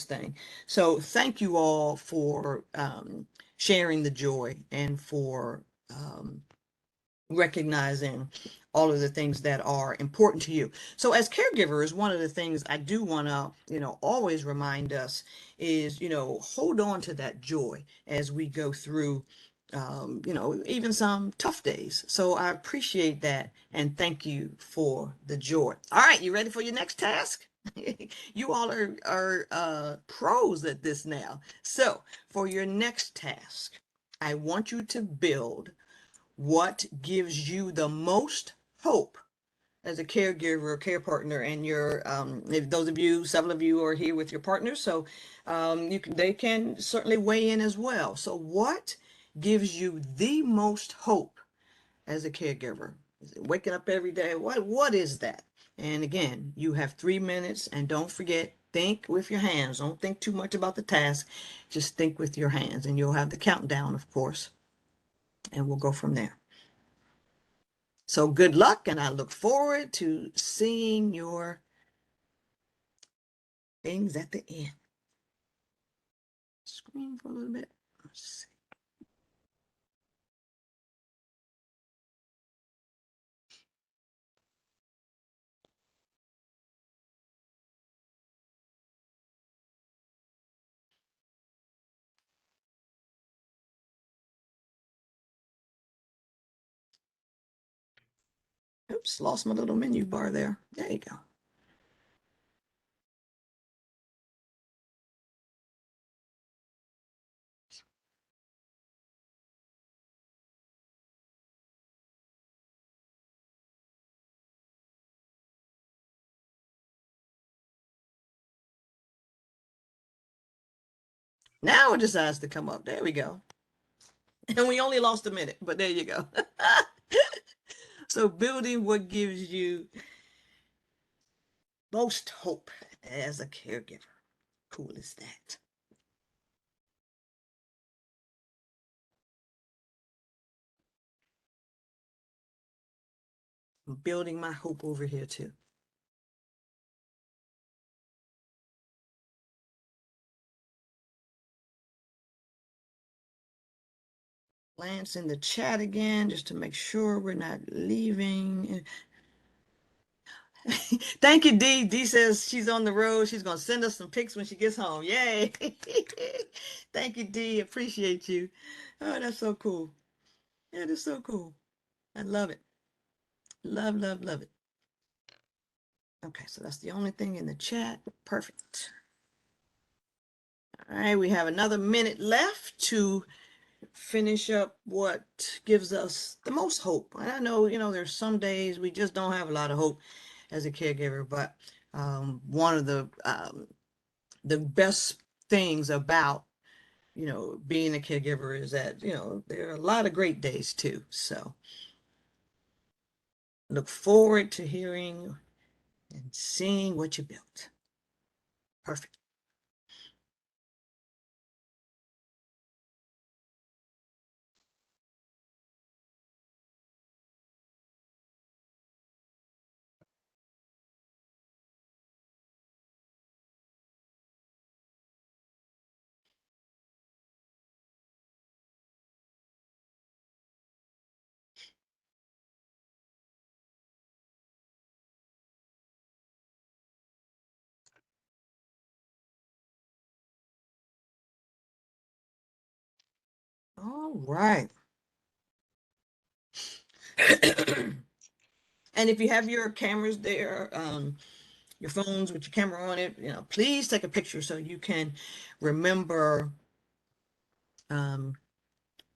thing. So thank you all for sharing the joy and for recognizing all of the things that are important to you. So as caregivers, one of the things I do want to, always remind us is, hold on to that joy as we go through, even some tough days. So I appreciate that. And thank you for the joy. All right. You ready for your next task? You all are pros at this now. So for your next task, I want you to build what gives you the most hope as a caregiver or care partner, and if those of you, several of you are here with your partners, so they can certainly weigh in as well. So what gives you the most hope as a caregiver? Is it waking up every day? What is that? And again, you have 3 minutes, and don't forget, think with your hands. Don't think too much about the task. Just think with your hands, and you'll have the countdown, of course, and we'll go from there. So good luck, and I look forward to seeing your things at the end. Screen for a little bit. Let's see. Oops, lost my little menu bar there. There you go. Now it decides to come up. There we go. And we only lost a minute, but there you go. So building what gives you most hope as a caregiver. Cool is that? I'm building my hope over here too. glance in the chat again just to make sure we're not leaving. Thank you, Dee. Dee says she's on the road. She's going to send us some pics when she gets home. Yay. Thank you, Dee. Appreciate you. Oh, that's so cool. Yeah, that's so cool. I love it. Love, love, love it. Okay, so that's the only thing in the chat. Perfect. All right, we have another minute left to finish up what gives us the most hope. And I know, there's some days we just don't have a lot of hope as a caregiver, but one of the best things about, being a caregiver is that, there are a lot of great days too. So look forward to hearing and seeing what you built. Perfect. All right. And if you have your cameras there, your phones with your camera on it, please take a picture so you can remember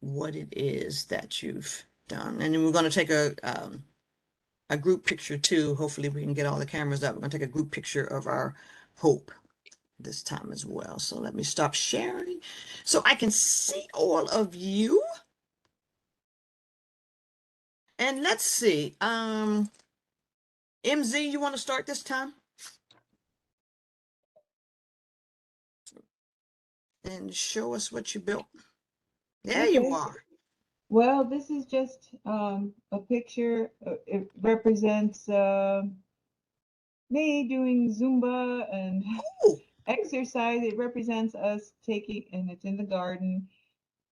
what it is that you've done. And then we're going to take a group picture too. Hopefully we can get all the cameras up. We're going to take a group picture of our hope this time as well. So let me stop sharing so I can see all of you. And let's see, MZ, you want to start this time? And show us what you built. There you Okay. are. Well, this is just a picture. It represents me doing Zumba and Ooh, exercise. It represents us and it's in the garden,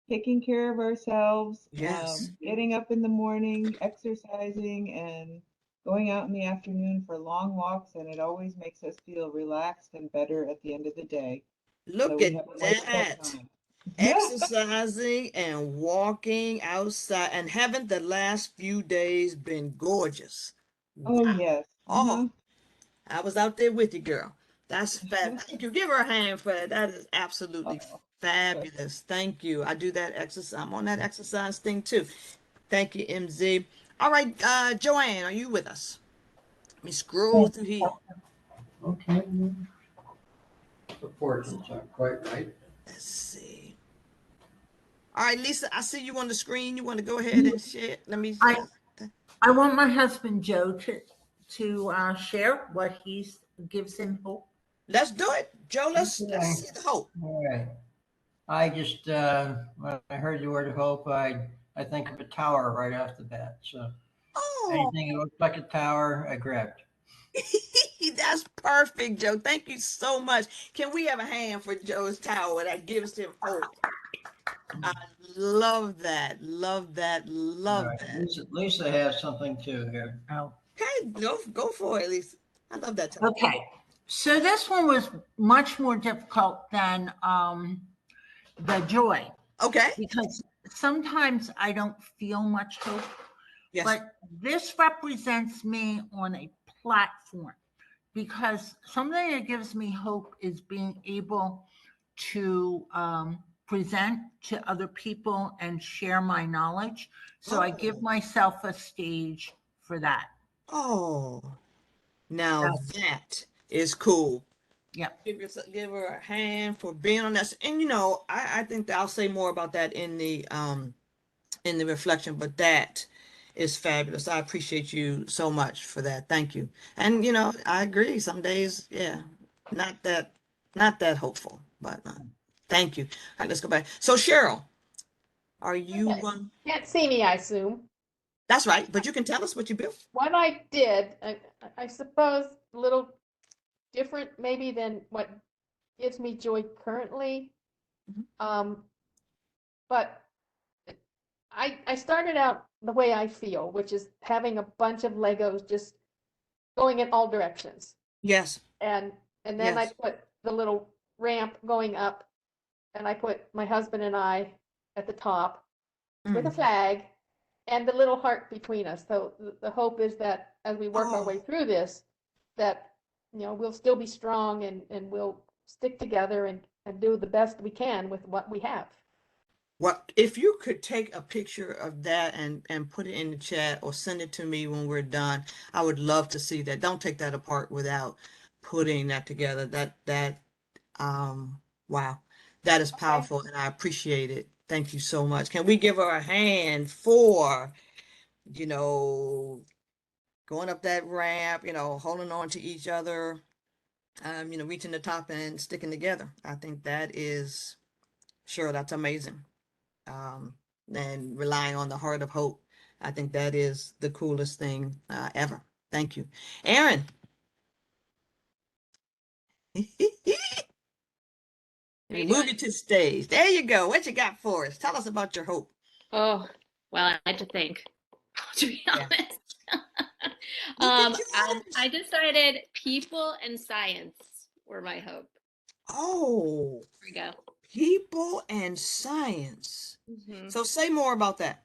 taking care of ourselves, yes. getting up in the morning, exercising, and going out in the afternoon for long walks. And it always makes us feel relaxed and better at the end of the day. So Look we at have a wonderful that. time. Exercising and walking outside. And haven't the last few days been gorgeous? Oh, Wow. yes. Oh, I was out there with you, girl. That's fabulous. Thank you. Give her a hand for that. That is absolutely Oh, fabulous. Thank you. I do that exercise. I'm on that exercise thing too. Thank you, MZ. All right, Joanne, are you with us? Let me scroll through here. Okay. The portions aren't quite right. Let's see. All right, Lisa, I see you on the screen. You want to go ahead and share? Let me. I want my husband Joe to share what he gives him hope. Let's do it, Joe. Let's see the hope. All right. I just when I heard the word hope, I think of a tower right off the bat. So Oh, anything that looks like a tower, I grabbed. that's perfect, Joe. Thank you so much. Can we have a hand for Joe's tower that gives him hope? I love that. Love that. All Love right. that. Lisa has something too here. Oh, Okay, go for it, Lisa. I love that tower. okay. So this one was much more difficult than the joy, Okay. because sometimes I don't feel much hope, Yes. but this represents me on a platform, because something that gives me hope is being able to present to other people and share my knowledge. So I give myself a stage for that. Oh, now That's, that is cool. yep. Give her a hand for being on that. And I think that I'll say more about that in the reflection, but that is fabulous. I appreciate you so much for that. Thank you. And I agree. Some days, yeah, not that hopeful, but thank you. All right, let's go back. So Cheryl, are you Okay. Can't see me, I assume. That's right, but you can tell us what you built. What I did, I suppose, a little different maybe than what gives me joy currently. But I started out the way I feel, which is having a bunch of Legos just going in all directions. Yes. And then I Yes. put the little ramp going up, and I put my husband and I at the top with a Mm. flag and the little heart between us. So the hope is that as we work our Oh, way through this, that we'll still be strong and we'll stick together and do the best we can with what we have. well, if you could take a picture of that and put it in the chat or send it to me when we're done, I would love to see that. Don't take that apart without putting that together. Wow, that is Okay. powerful, and I appreciate it. Thank you so much. Can we give her a hand for, you know, going up that ramp, holding on to each other, reaching the top and sticking together? I think that is, sure, that's amazing. Um, and relying on the heart of hope. I think that is the coolest thing ever. Thank you. Aaron. How you Move doing? you to the stage. There you go. What you got for us? Tell us about your hope. Oh, well, I had to think, to be Yeah. honest. Look at I yours. decided people and science were my hope. Oh, Here we go. people and science. Hmm. So say more about that.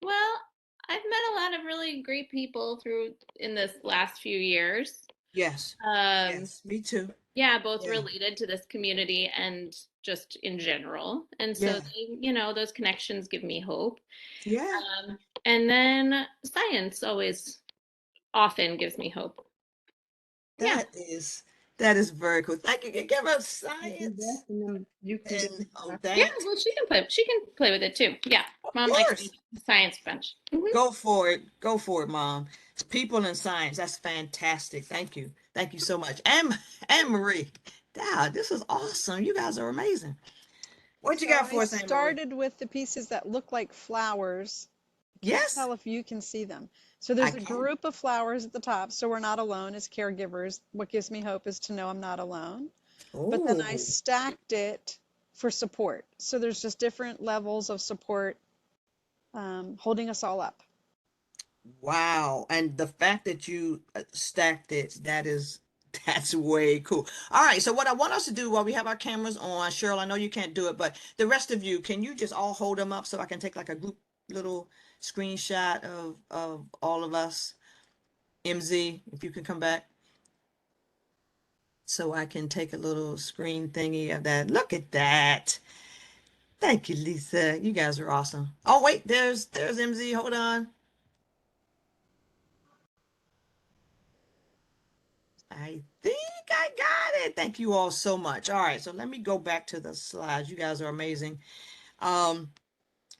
Well, I've met a lot of really great people in this last few years. Yes. Um, Yes. Me too. yeah, both Yeah. related to this community and just in general. And so Yeah. those connections give me hope. Yeah. And then science always often gives me hope. Yeah. That is very cool. Thank you. Give us You do science this and then you can do and Yeah, that. well, she can play with it too. Yeah. Of Mom likes the course. science bunch. Mhm. Go for it. Go for it, Mom. It's people in science. That's fantastic. Thank you. Thank you so much. Anne Marie. Dad, this is awesome. You guys are amazing. What you So got I for us, Anne Marie? started with the pieces that look like flowers. Can't Yes, tell if you can see them. So I there's a can. group of flowers at the top, so we're not alone as caregivers. What gives me hope is to know I'm not alone. But then I Oh, stacked it for support. So there's just different levels of support holding us all up. wow. And the fact that you stacked it, that's way cool. All right, so what I want us to do while we have our cameras on, Cheryl, I know you can't do it, but the rest of you, can you just all hold them up so I can take like a group little screenshot of all of us? MZ, if you can come back so I can take a little screen thingy of that. Look at that. Thank you, Lisa. You guys are awesome. Oh, wait, there's MZ. Hold on. I think I got it. Thank you all so much. All right, so let me go back to the slides. You guys are amazing. Um,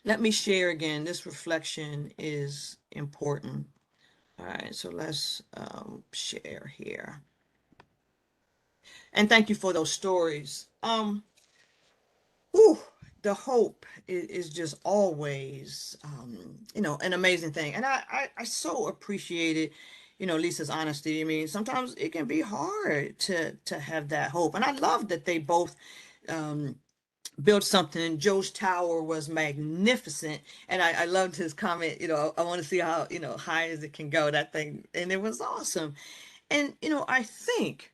let me share again. This reflection is important. All right, so let's share here. And thank you for those stories. Whew, the hope is just always, an amazing thing. And I so appreciated, Lisa's honesty. I mean, sometimes it can be hard to have that hope. And I love that they both um, built something. Joe's tower was magnificent. And I loved his comment, I want to see how, high as it can go, that thing. And it was awesome. And, I think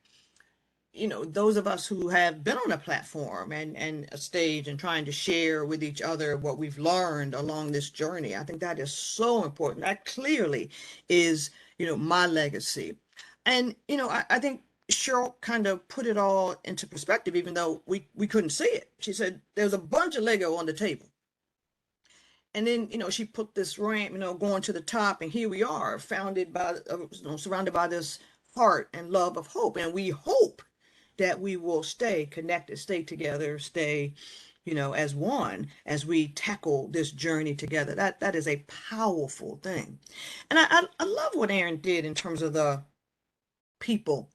those of us who have been on a platform and a stage and trying to share with each other what we've learned along this journey, I think that is so important. That clearly is, my legacy. And, I think Cheryl kind of put it all into perspective, even though we couldn't see it. She said, there's a bunch of Lego on the table. And then, she put this ramp, going to the top, and here we are, surrounded by this heart and love of hope. And we hope that we will stay connected, stay together, stay, as one as we tackle this journey together. That is a powerful thing. And I love what Aaron did in terms of the people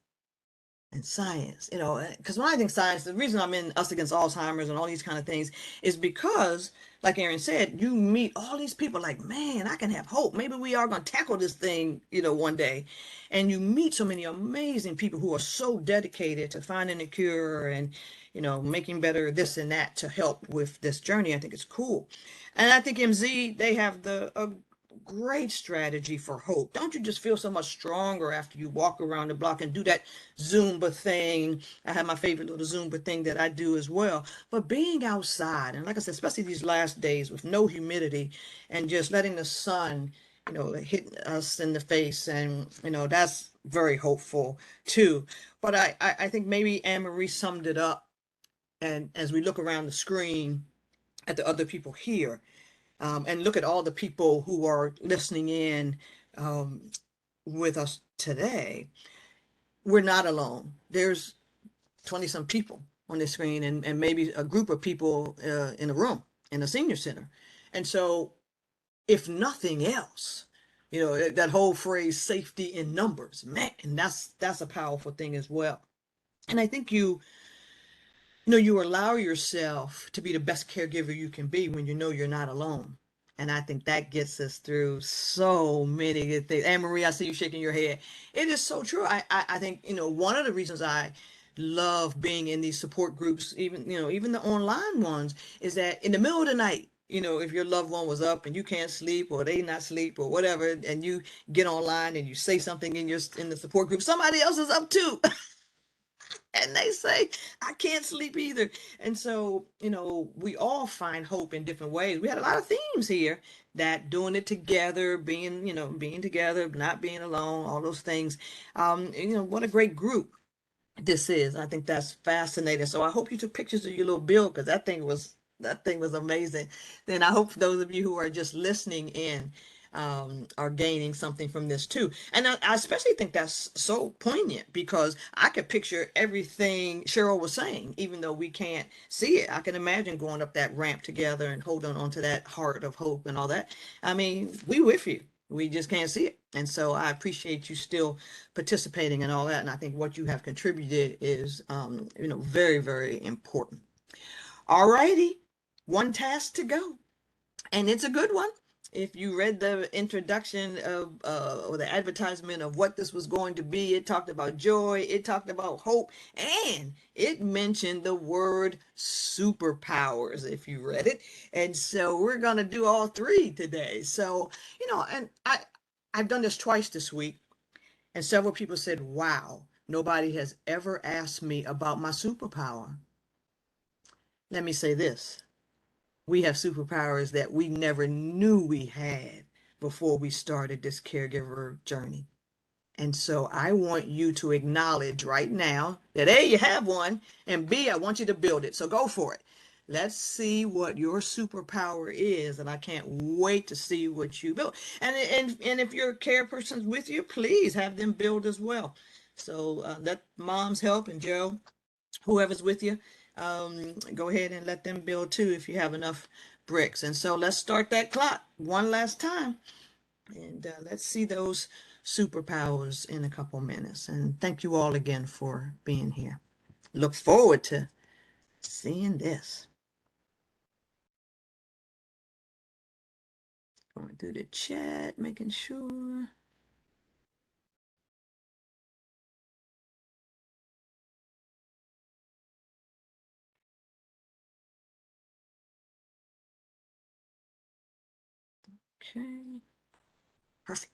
and science, because when I think science, the reason I'm in Us Against Alzheimer's and all these kind of things is because, like Aaron said, you meet all these people like, man, I can have hope. Maybe we are going to tackle this thing, one day. And you meet so many amazing people who are so dedicated to finding a cure and, making better this and that to help with this journey. I think it's cool. And I think MZ, they have a great strategy for hope. Don't you just feel so much stronger after you walk around the block and do that Zumba thing? I have my favorite little Zumba thing that I do as well. But being outside, and like I said, especially these last days with no humidity and just letting the sun, hit us in the face, and that's very hopeful too. But I think maybe Anne Marie summed it up. And as we look around the screen at the other people here, and look at all the people who are listening in um, with us today, we're not alone. There's 20 some people on the screen, and maybe a group of people in a room in a senior center. And so, if nothing else, that whole phrase, safety in numbers, man, and that's a powerful thing as well. And I think you allow yourself to be the best caregiver you can be when you know you're not alone. And I think that gets us through so many good things. Anne Marie, I see you shaking your head. It is so true. I think, one of the reasons I love being in these support groups, even the online ones, is that in the middle of the night, if your loved one was up and you can't sleep or they not sleep or whatever, and you get online and you say something in the support group, somebody else is up too. And they say, I can't sleep either. And so, we all find hope in different ways. We had a lot of themes here, that doing it together, being together, not being alone, all those things. What a great group this is. I think that's fascinating. So I hope you took pictures of your little bill, because that thing was amazing. Then I hope those of you who are just listening in are gaining something from this too. And I especially think that's so poignant, because I could picture everything Cheryl was saying, even though we can't see it. I can imagine going up that ramp together and holding on to that heart of hope and all that. I mean, we with you. We just can't see it. And so I appreciate you still participating in all that. And I think what you have contributed is, very, very important. All righty. One task to go. And it's a good one. If you read the introduction of or the advertisement of what this was going to be, it talked about joy, it talked about hope, and it mentioned the word superpowers if you read it. And so we're going to do all three today. So, and I've done this twice this week, and several people said, wow, nobody has ever asked me about my superpower. Let me say this. We have superpowers that we never knew we had before we started this caregiver journey. And so I want you to acknowledge right now that A, you have one, and B, I want you to build it. So go for it. Let's see what your superpower is, and I can't wait to see what you build. And if your care person's with you, please have them build as well. So let moms help, and Joe, whoever's with you, go ahead and let them build too if you have enough bricks. And so let's start that clock one last time, and let's see those superpowers in a couple minutes. And thank you all again for being here. Look forward to seeing this. Going through the chat, making sure. Okay. Perfect.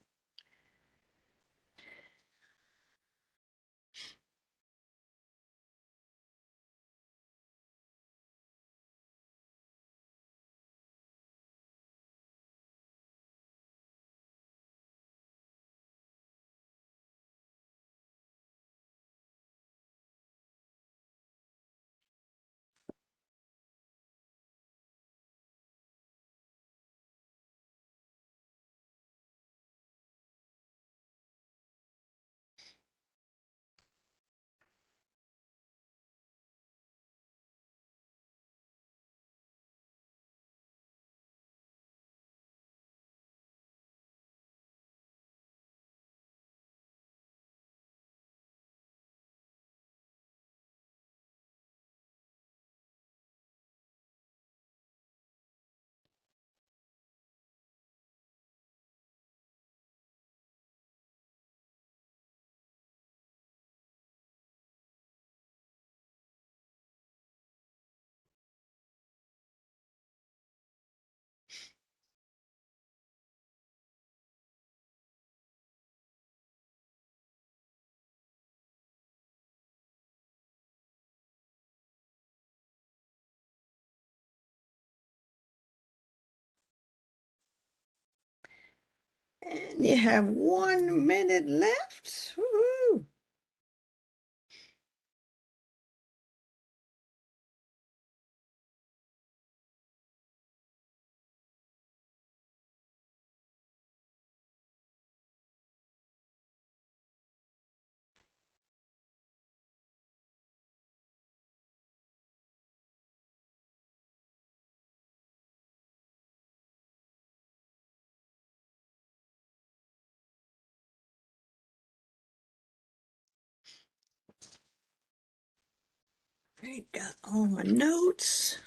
And you have 1 minute left. Woo-hoo. Right, got all my notes.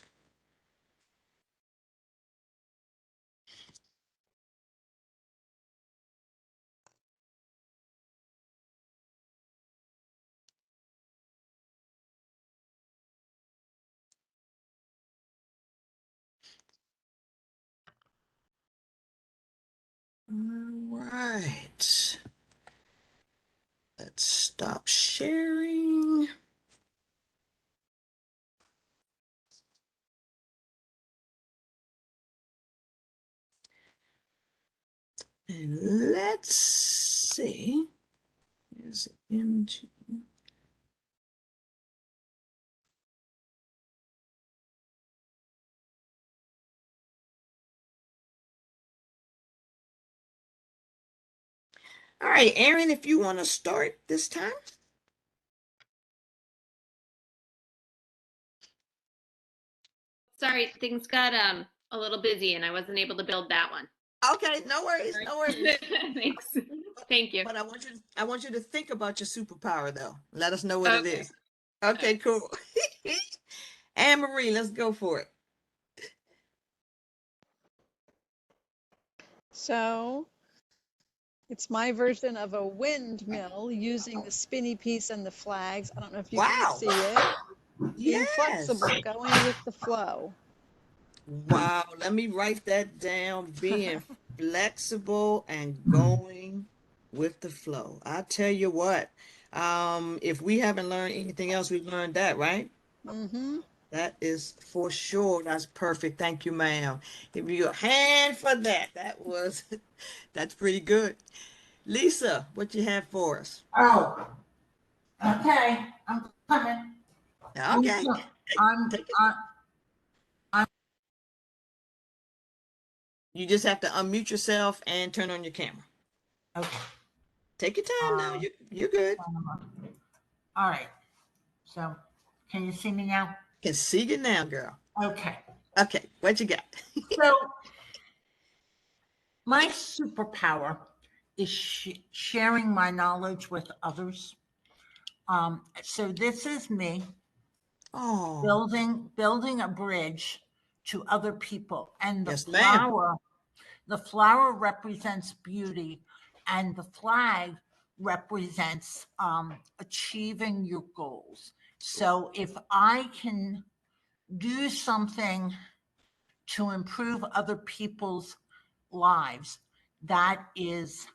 All right. Let's stop sharing. And let's see. Is it into all right, Erin, if you want to start this time. Sorry, things got a little busy and I wasn't able to build that one. Okay, no worries, no worries. Thanks. Thank you. But I want you to think about your superpower though. Let us know what it Okay. is. Okay, cool. Anne Marie, let's go for it. So it's my version of a windmill using the spinny piece and the flags. I don't know if you can Wow. see it. Being Yes. flexible, going with the flow. Wow. Let me write that down. Being flexible and going with the flow. I tell you what, if we haven't learned anything else, we've learned that, right? Mm-hmm. That is for sure. That's perfect. Thank you, ma'am. Give you a hand for that. That's pretty good. Lisa, what you have for us? Oh, okay. I'm coming. Okay. I'm, Take it. I'm, I'm, You just have to unmute yourself and turn on your camera. okay. Take your time now. You're good. All right. So, can you see me now? Can see you now, girl. Okay. Okay, what you got? So, my superpower is sharing my knowledge with others. So this is me Oh, building a bridge to other people, and yes, ma'am. the flower represents beauty, and the flag represents achieving your goals. So if I can do something to improve other people's lives, that is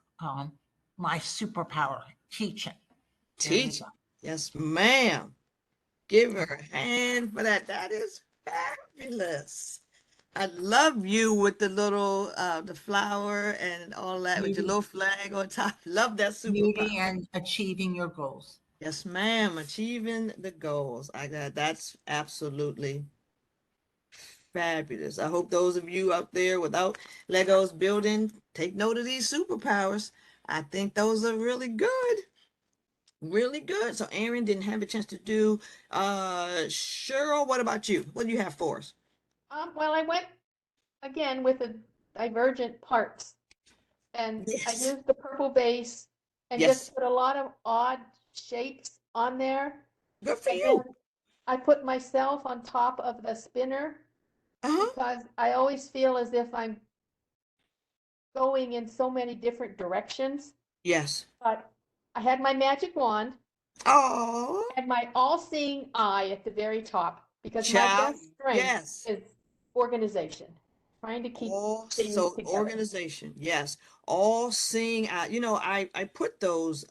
my superpower, teaching. There you Teach. go. Yes, ma'am. Give her a hand for that. That is fabulous. I love you with the little the flower and all that with your Beauty, little flag on top. Love that superpower. beauty and achieving your goals. Yes, ma'am. Achieving the goals. I got that's absolutely fabulous. I hope those of you out there without Legos building take note of these superpowers. I think those are really good. Really good. So Aaron didn't have a chance to do Cheryl, what about you? What do you have for us? Well, I went again with the divergent parts, and I Yes. used the purple base and Yes. just put a lot of odd shapes on there. Good for And then you. I put myself on top of the spinner Uh-huh. because I always feel as if I'm going in so many different directions. Yes. But I had my magic wand Oh, and my all-seeing eye at the very top because my child. best strength Yes. is organization, trying to keep things Also together. organization. Yes. All seeing out. I put those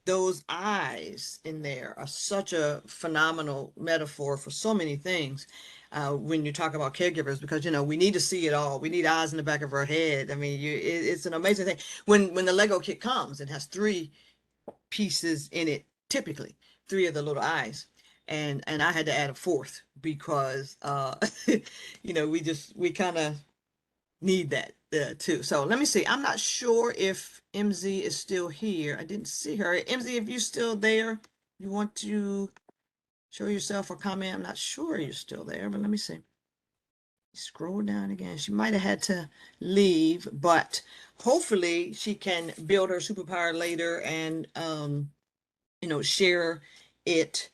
those eyes in there are such a phenomenal metaphor for so many things. When you talk about caregivers, because we need to see it all. We need eyes in the back of our head. I mean, it's an amazing thing. When the Lego kit comes, it has 3 pieces in it, typically 3 of the little eyes, and I had to add a 4th because we kind of need that too. So let me see. I'm not sure if MZ is still here. I didn't see her. MZ, if you're still there, you want to show yourself or comment? I'm not sure you're still there, but let me see. Scroll down again. She might have had to leave, but hopefully she can build her superpower later and share it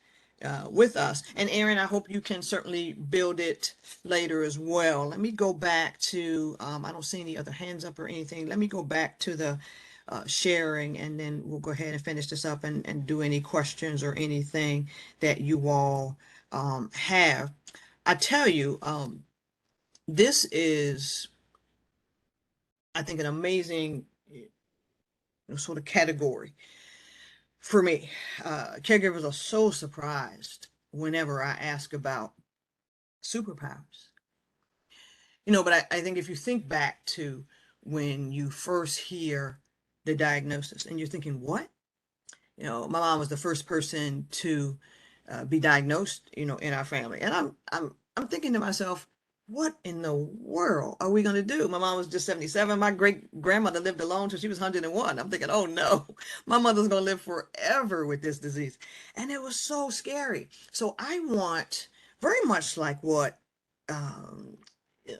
with us. And Erin, I hope you can certainly build it later as well. Let me go back to, I don't see any other hands up or anything. Let me go back to the sharing, and then we'll go ahead and finish this up and do any questions or anything that you all have. I tell you, this is, I think, an amazing sort of category for me. Caregivers are so surprised whenever I ask about superpowers. But I think if you think back to when you first hear the diagnosis and you're thinking, what? My mom was the first person to be diagnosed, in our family. And I'm thinking to myself, what in the world are we going to do? My mom was just 77. My great grandmother lived alone till she was 101. I'm thinking, oh no, my mother's going to live forever with this disease. And it was so scary. So I want, very much like what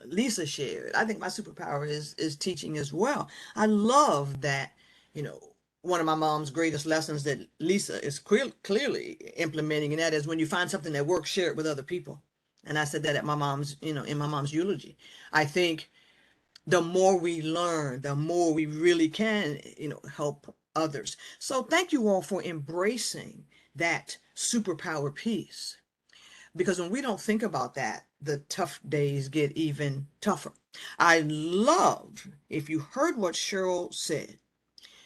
Lisa shared, I think my superpower is teaching as well. I love that, one of my mom's greatest lessons that Lisa is clearly implementing, and that is when you find something that works, share it with other people. And I said that at my mom's, in my mom's eulogy. I think the more we learn, the more we really can, help others. So thank you all for embracing that superpower piece. Because when we don't think about that, the tough days get even tougher. I love, if you heard what Cheryl said,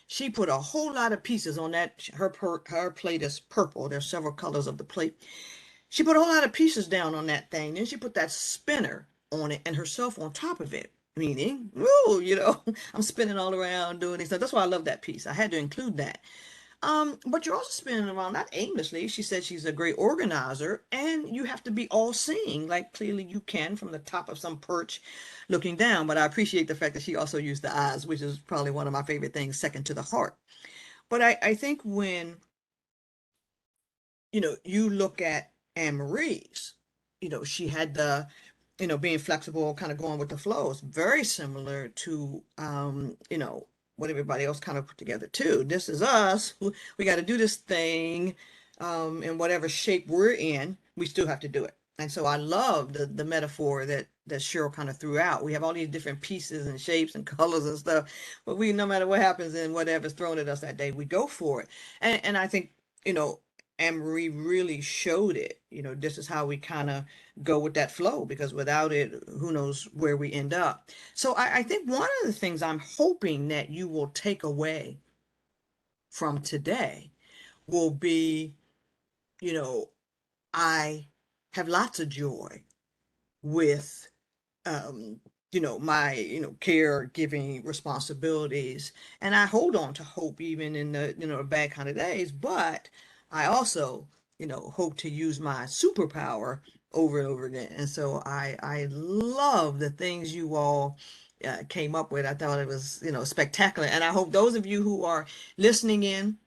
she put a whole lot of pieces on that. Her plate is purple. There's several colors of the plate. She put a whole lot of pieces down on that thing. Then she put that spinner on it and herself on top of it. Meaning, woo, I'm spinning all around doing these things. That's why I love that piece. I had to include that. But you're also spinning around, not aimlessly. She said she's a great organizer, and you have to be all seeing, like clearly you can from the top of some perch looking down. But I appreciate the fact that she also used the eyes, which is probably one of my favorite things, second to the heart. But I think when, you look at Anne Marie's, she had the, being flexible, kind of going with the flow. It's very similar to, what everybody else kind of put together too. This is us. We got to do this thing in whatever shape we're in. We still have to do it. And so I love the metaphor that Cheryl kind of threw out. We have all these different pieces and shapes and colors and stuff, but no matter what happens and whatever's thrown at us that day, we go for it. And I think, Anne Marie really showed it. This is how we kind of go with that flow, because without it, who knows where we end up. So I think one of the things I'm hoping that you will take away from today will be, I have lots of joy with my caregiving responsibilities, and I hold on to hope even in the bad kind of days. But I also hope to use my superpower over and over again. And so I love the things you all came up with. I thought it was spectacular, and I hope those of you who are listening in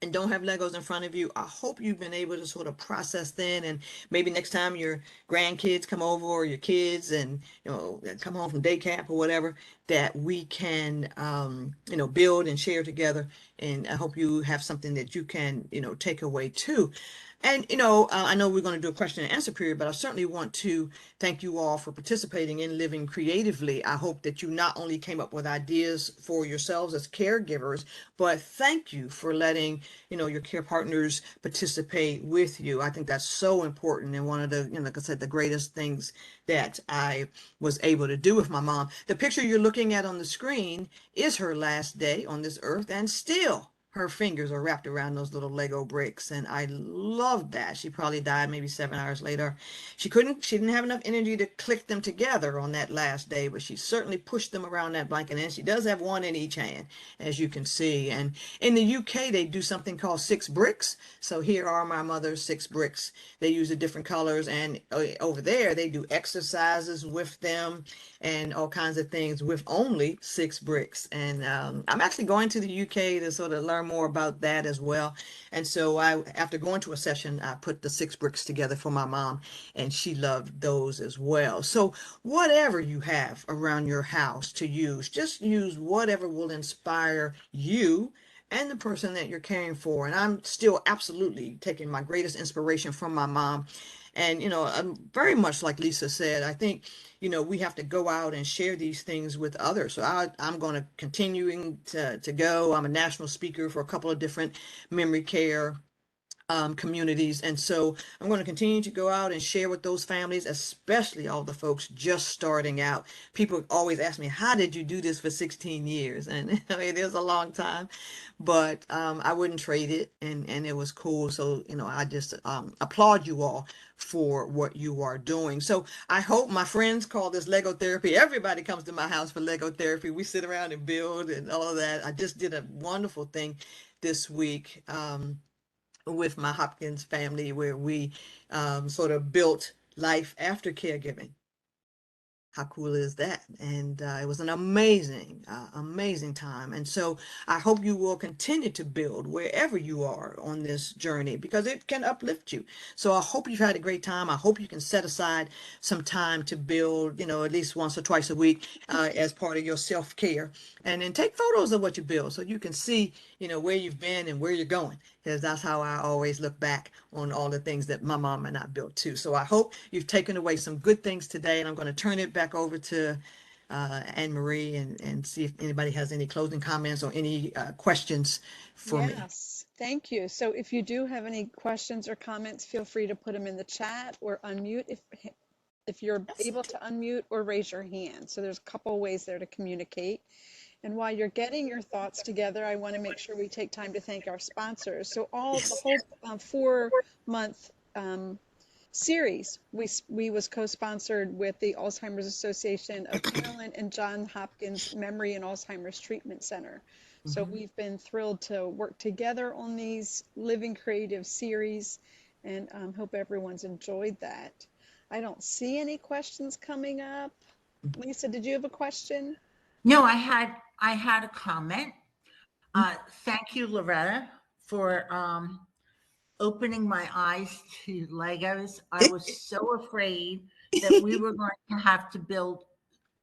and don't have Legos in front of you, I hope you've been able to sort of process then, and maybe next time your grandkids come over or your kids and come home from day camp or whatever, that we can build and share together. And I hope you have something that you can take away too. And I know we're going to do a question and answer period, but I certainly want to thank you all for participating in Living Creatively. I hope that you not only came up with ideas for yourselves as caregivers, but thank you for letting your care partners participate with you. I think that's so important, and one of the like I said, the greatest things that I was able to do with my mom. The picture you're looking at on the screen is her last day on this earth, and still her fingers are wrapped around those little Lego bricks. And I loved that. She probably died maybe 7 hours later. She didn't have enough energy to click them together on that last day, but she certainly pushed them around that blanket. And she does have one in each hand, as you can see. And in the UK, they do something called 6 bricks. So here are my mother's 6 bricks. They use the different colors. And over there, they do exercises with them and all kinds of things with only 6 bricks. And I'm actually going to the UK to sort of learn more about that as well. And so after going to a session, I put the 6 bricks together for my mom, and she loved those as well. So whatever you have around your house to use, just use whatever will inspire you and the person that you're caring for. And I'm still absolutely taking my greatest inspiration from my mom. And, I'm very much like Lisa said, I think, we have to go out and share these things with others. So I'm going to continuing to go. I'm a national speaker for a couple of different memory care communities. And so I'm going to continue to go out and share with those families, especially all the folks just starting out. People always ask me, how did you do this for 16 years? And I mean, it was a long time, but I wouldn't trade it. And it was cool. So, I just applaud you all for what you are doing. So I hope my friends call this Lego therapy. Everybody comes to my house for Lego therapy. We sit around and build and all of that. I just did a wonderful thing this week. With my Hopkins family, where we sort of built life after caregiving. How cool is that? And it was an amazing time. And so I hope you will continue to build wherever you are on this journey, because it can uplift you. So I hope you've had a great time. I hope you can set aside some time to build, at least once or twice a week as part of your self-care. And then take photos of what you build so you can see, where you've been and where you're going, because that's how I always look back on all the things that my mom and I built too. So I hope you've taken away some good things today, and I'm going to turn it back over to Anne Marie and see if anybody has any closing comments or any questions for me. Yes, thank you. So if you do have any questions or comments, feel free to put them in the chat or unmute if you're able to unmute, or raise your hand. So there's a couple ways there to communicate. And while you're getting your thoughts together, I want to make sure we take time to thank our sponsors. So the whole 4-month series we was co-sponsored with the Alzheimer's Association of Maryland and Johns Hopkins Memory and Alzheimer's Treatment Center. So we've been thrilled to work together on these Living Creative series, and hope everyone's enjoyed that. I don't see any questions coming up. Lisa, did you have a question? No, I had a comment. Thank you, Loretta, for opening my eyes to Legos. I was so afraid that we were going to have to build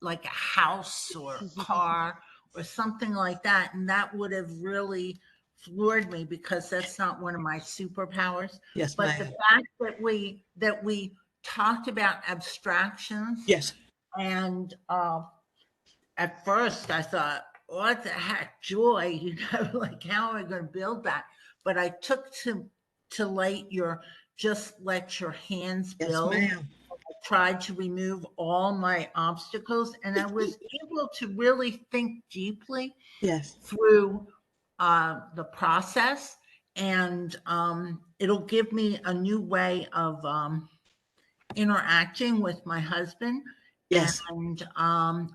like a house or a car or something like that, and that would have really floored me, because that's not one of my superpowers. Yes, but the fact that we talked about abstractions. Yes. And at first I thought, what the heck, joy, like, how am I going to build that? But I took to let your hands build. Yes, ma'am. I tried to remove all my obstacles, and I was able to really think deeply through the process. And it'll give me a new way of interacting with my husband. Yes. And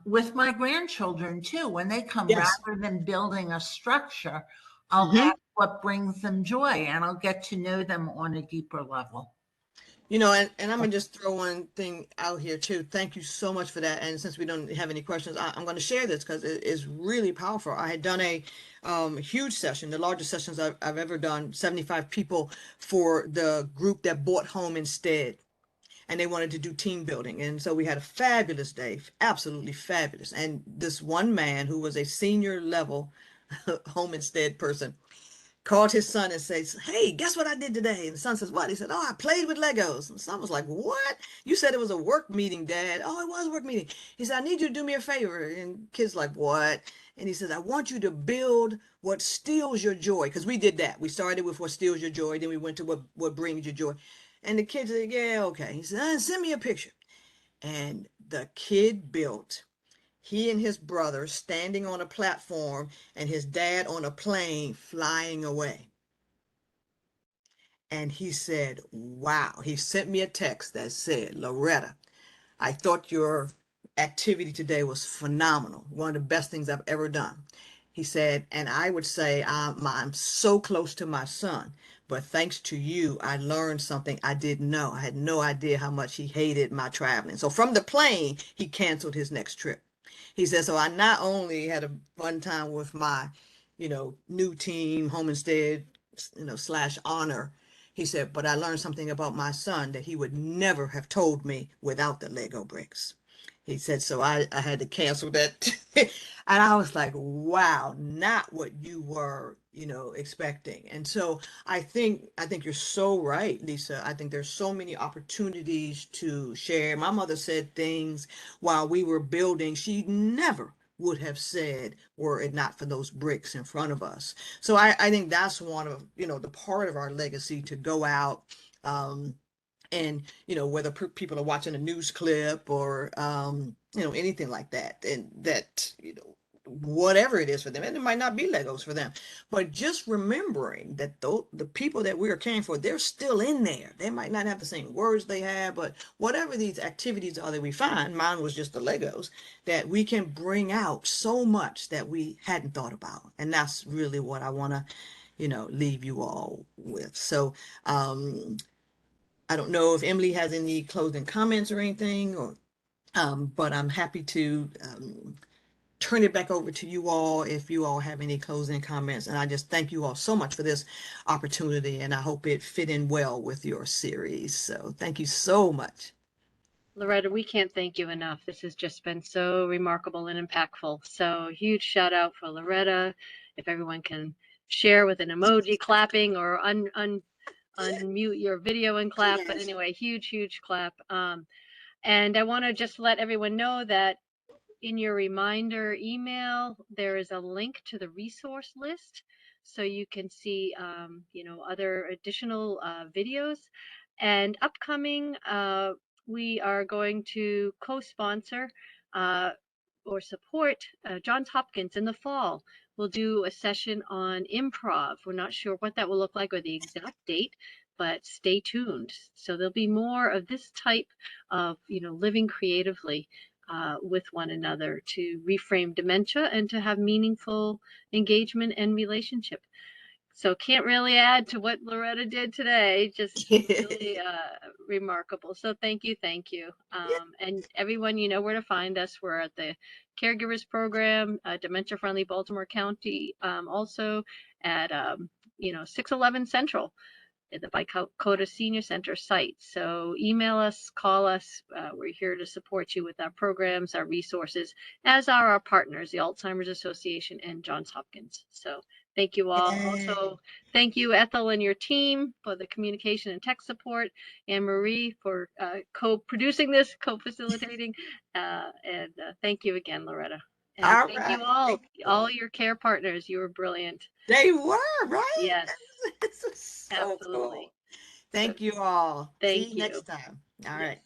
with my grandchildren too. When they come, rather than building a structure, I'll ask what brings them joy, and I'll get to know them on a deeper level. And I'm gonna just throw one thing out here too. Thank you so much for that. And since we don't have any questions, I'm going to share this because it is really powerful. I had done a huge session, the largest sessions I've ever done, 75 people for the group that bought home instead. And they wanted to do team building. And so we had a fabulous day, absolutely fabulous. And this one man who was a senior level home instead person called his son and says, hey, guess what I did today? And the son says, what? He said, oh, I played with Legos. And the son was like, what? You said it was a work meeting, Dad. Oh, it was a work meeting. He said, I need you to do me a favor. And kid's like, what? And he says, I want you to build what steals your joy. Because we did that. We started with what steals your joy. Then we went to what brings you joy. And the kid said, yeah, okay. He said, send me a picture. And the kid built he and his brother standing on a platform and his dad on a plane flying away. And he said, wow. He sent me a text that said, Loretta, I thought your activity today was phenomenal. One of the best things I've ever done. He said, and I would say I'm so close to my son, but thanks to you, I learned something I didn't know. I had no idea how much he hated my traveling. So from the plane, he canceled his next trip. He said, so I not only had a fun time with my, new team, Homestead, / honor. He said, but I learned something about my son that he would never have told me without the Lego bricks. He said, so I had to cancel that. And I was like, wow, not what you were, expecting. And so I think you're so right, Lisa. I think there's so many opportunities to share. My mother said things while we were building she never would have said were it not for those bricks in front of us. So I think that's one of, the part of our legacy to go out, and whether people are watching a news clip or anything like that, and that whatever it is for them, and it might not be Legos for them, but just remembering that the people that we are caring for, they're still in there. They might not have the same words they have, but whatever these activities are that we find, mine was just the Legos, that we can bring out so much that we hadn't thought about. And that's really what I want to leave you all with. So I don't know if Emily has any closing comments or anything, or but I'm happy to turn it back over to you all if you all have any closing comments. And I just thank you all so much for this opportunity, and I hope it fit in well with your series. So thank you so much. Loretta, we can't thank you enough. This has just been so remarkable and impactful. So huge shout out for Loretta. If everyone can share with an emoji clapping or unmute your video and clap. But anyway, huge clap. And I want to just let everyone know that in your reminder email, there is a link to the resource list. So you can see, other additional videos. And upcoming, we are going to co-sponsor or support Johns Hopkins in the fall. We'll do a session on improv. We're not sure what that will look like or the exact date, but stay tuned. So there'll be more of this type of, living creatively with one another to reframe dementia and to have meaningful engagement and relationship. So can't really add to what Loretta did today. Just really remarkable. So thank you. And everyone, you know where to find us. We're at the Caregivers Program, Dementia Friendly Baltimore County, also at 611 Central at the Bicota Senior Center site. So email us, call us. We're here to support you with our programs, our resources, as are our partners, the Alzheimer's Association and Johns Hopkins. So thank you all. Also, thank you, Ethel, and your team for the communication and tech support, and Marie for co-producing this, co-facilitating, and thank you again, Loretta. And All thank right. you all your care partners. You were brilliant. They were, right? Yes. This is so Absolutely. cool. Thank you all. See Thank you next time. All right.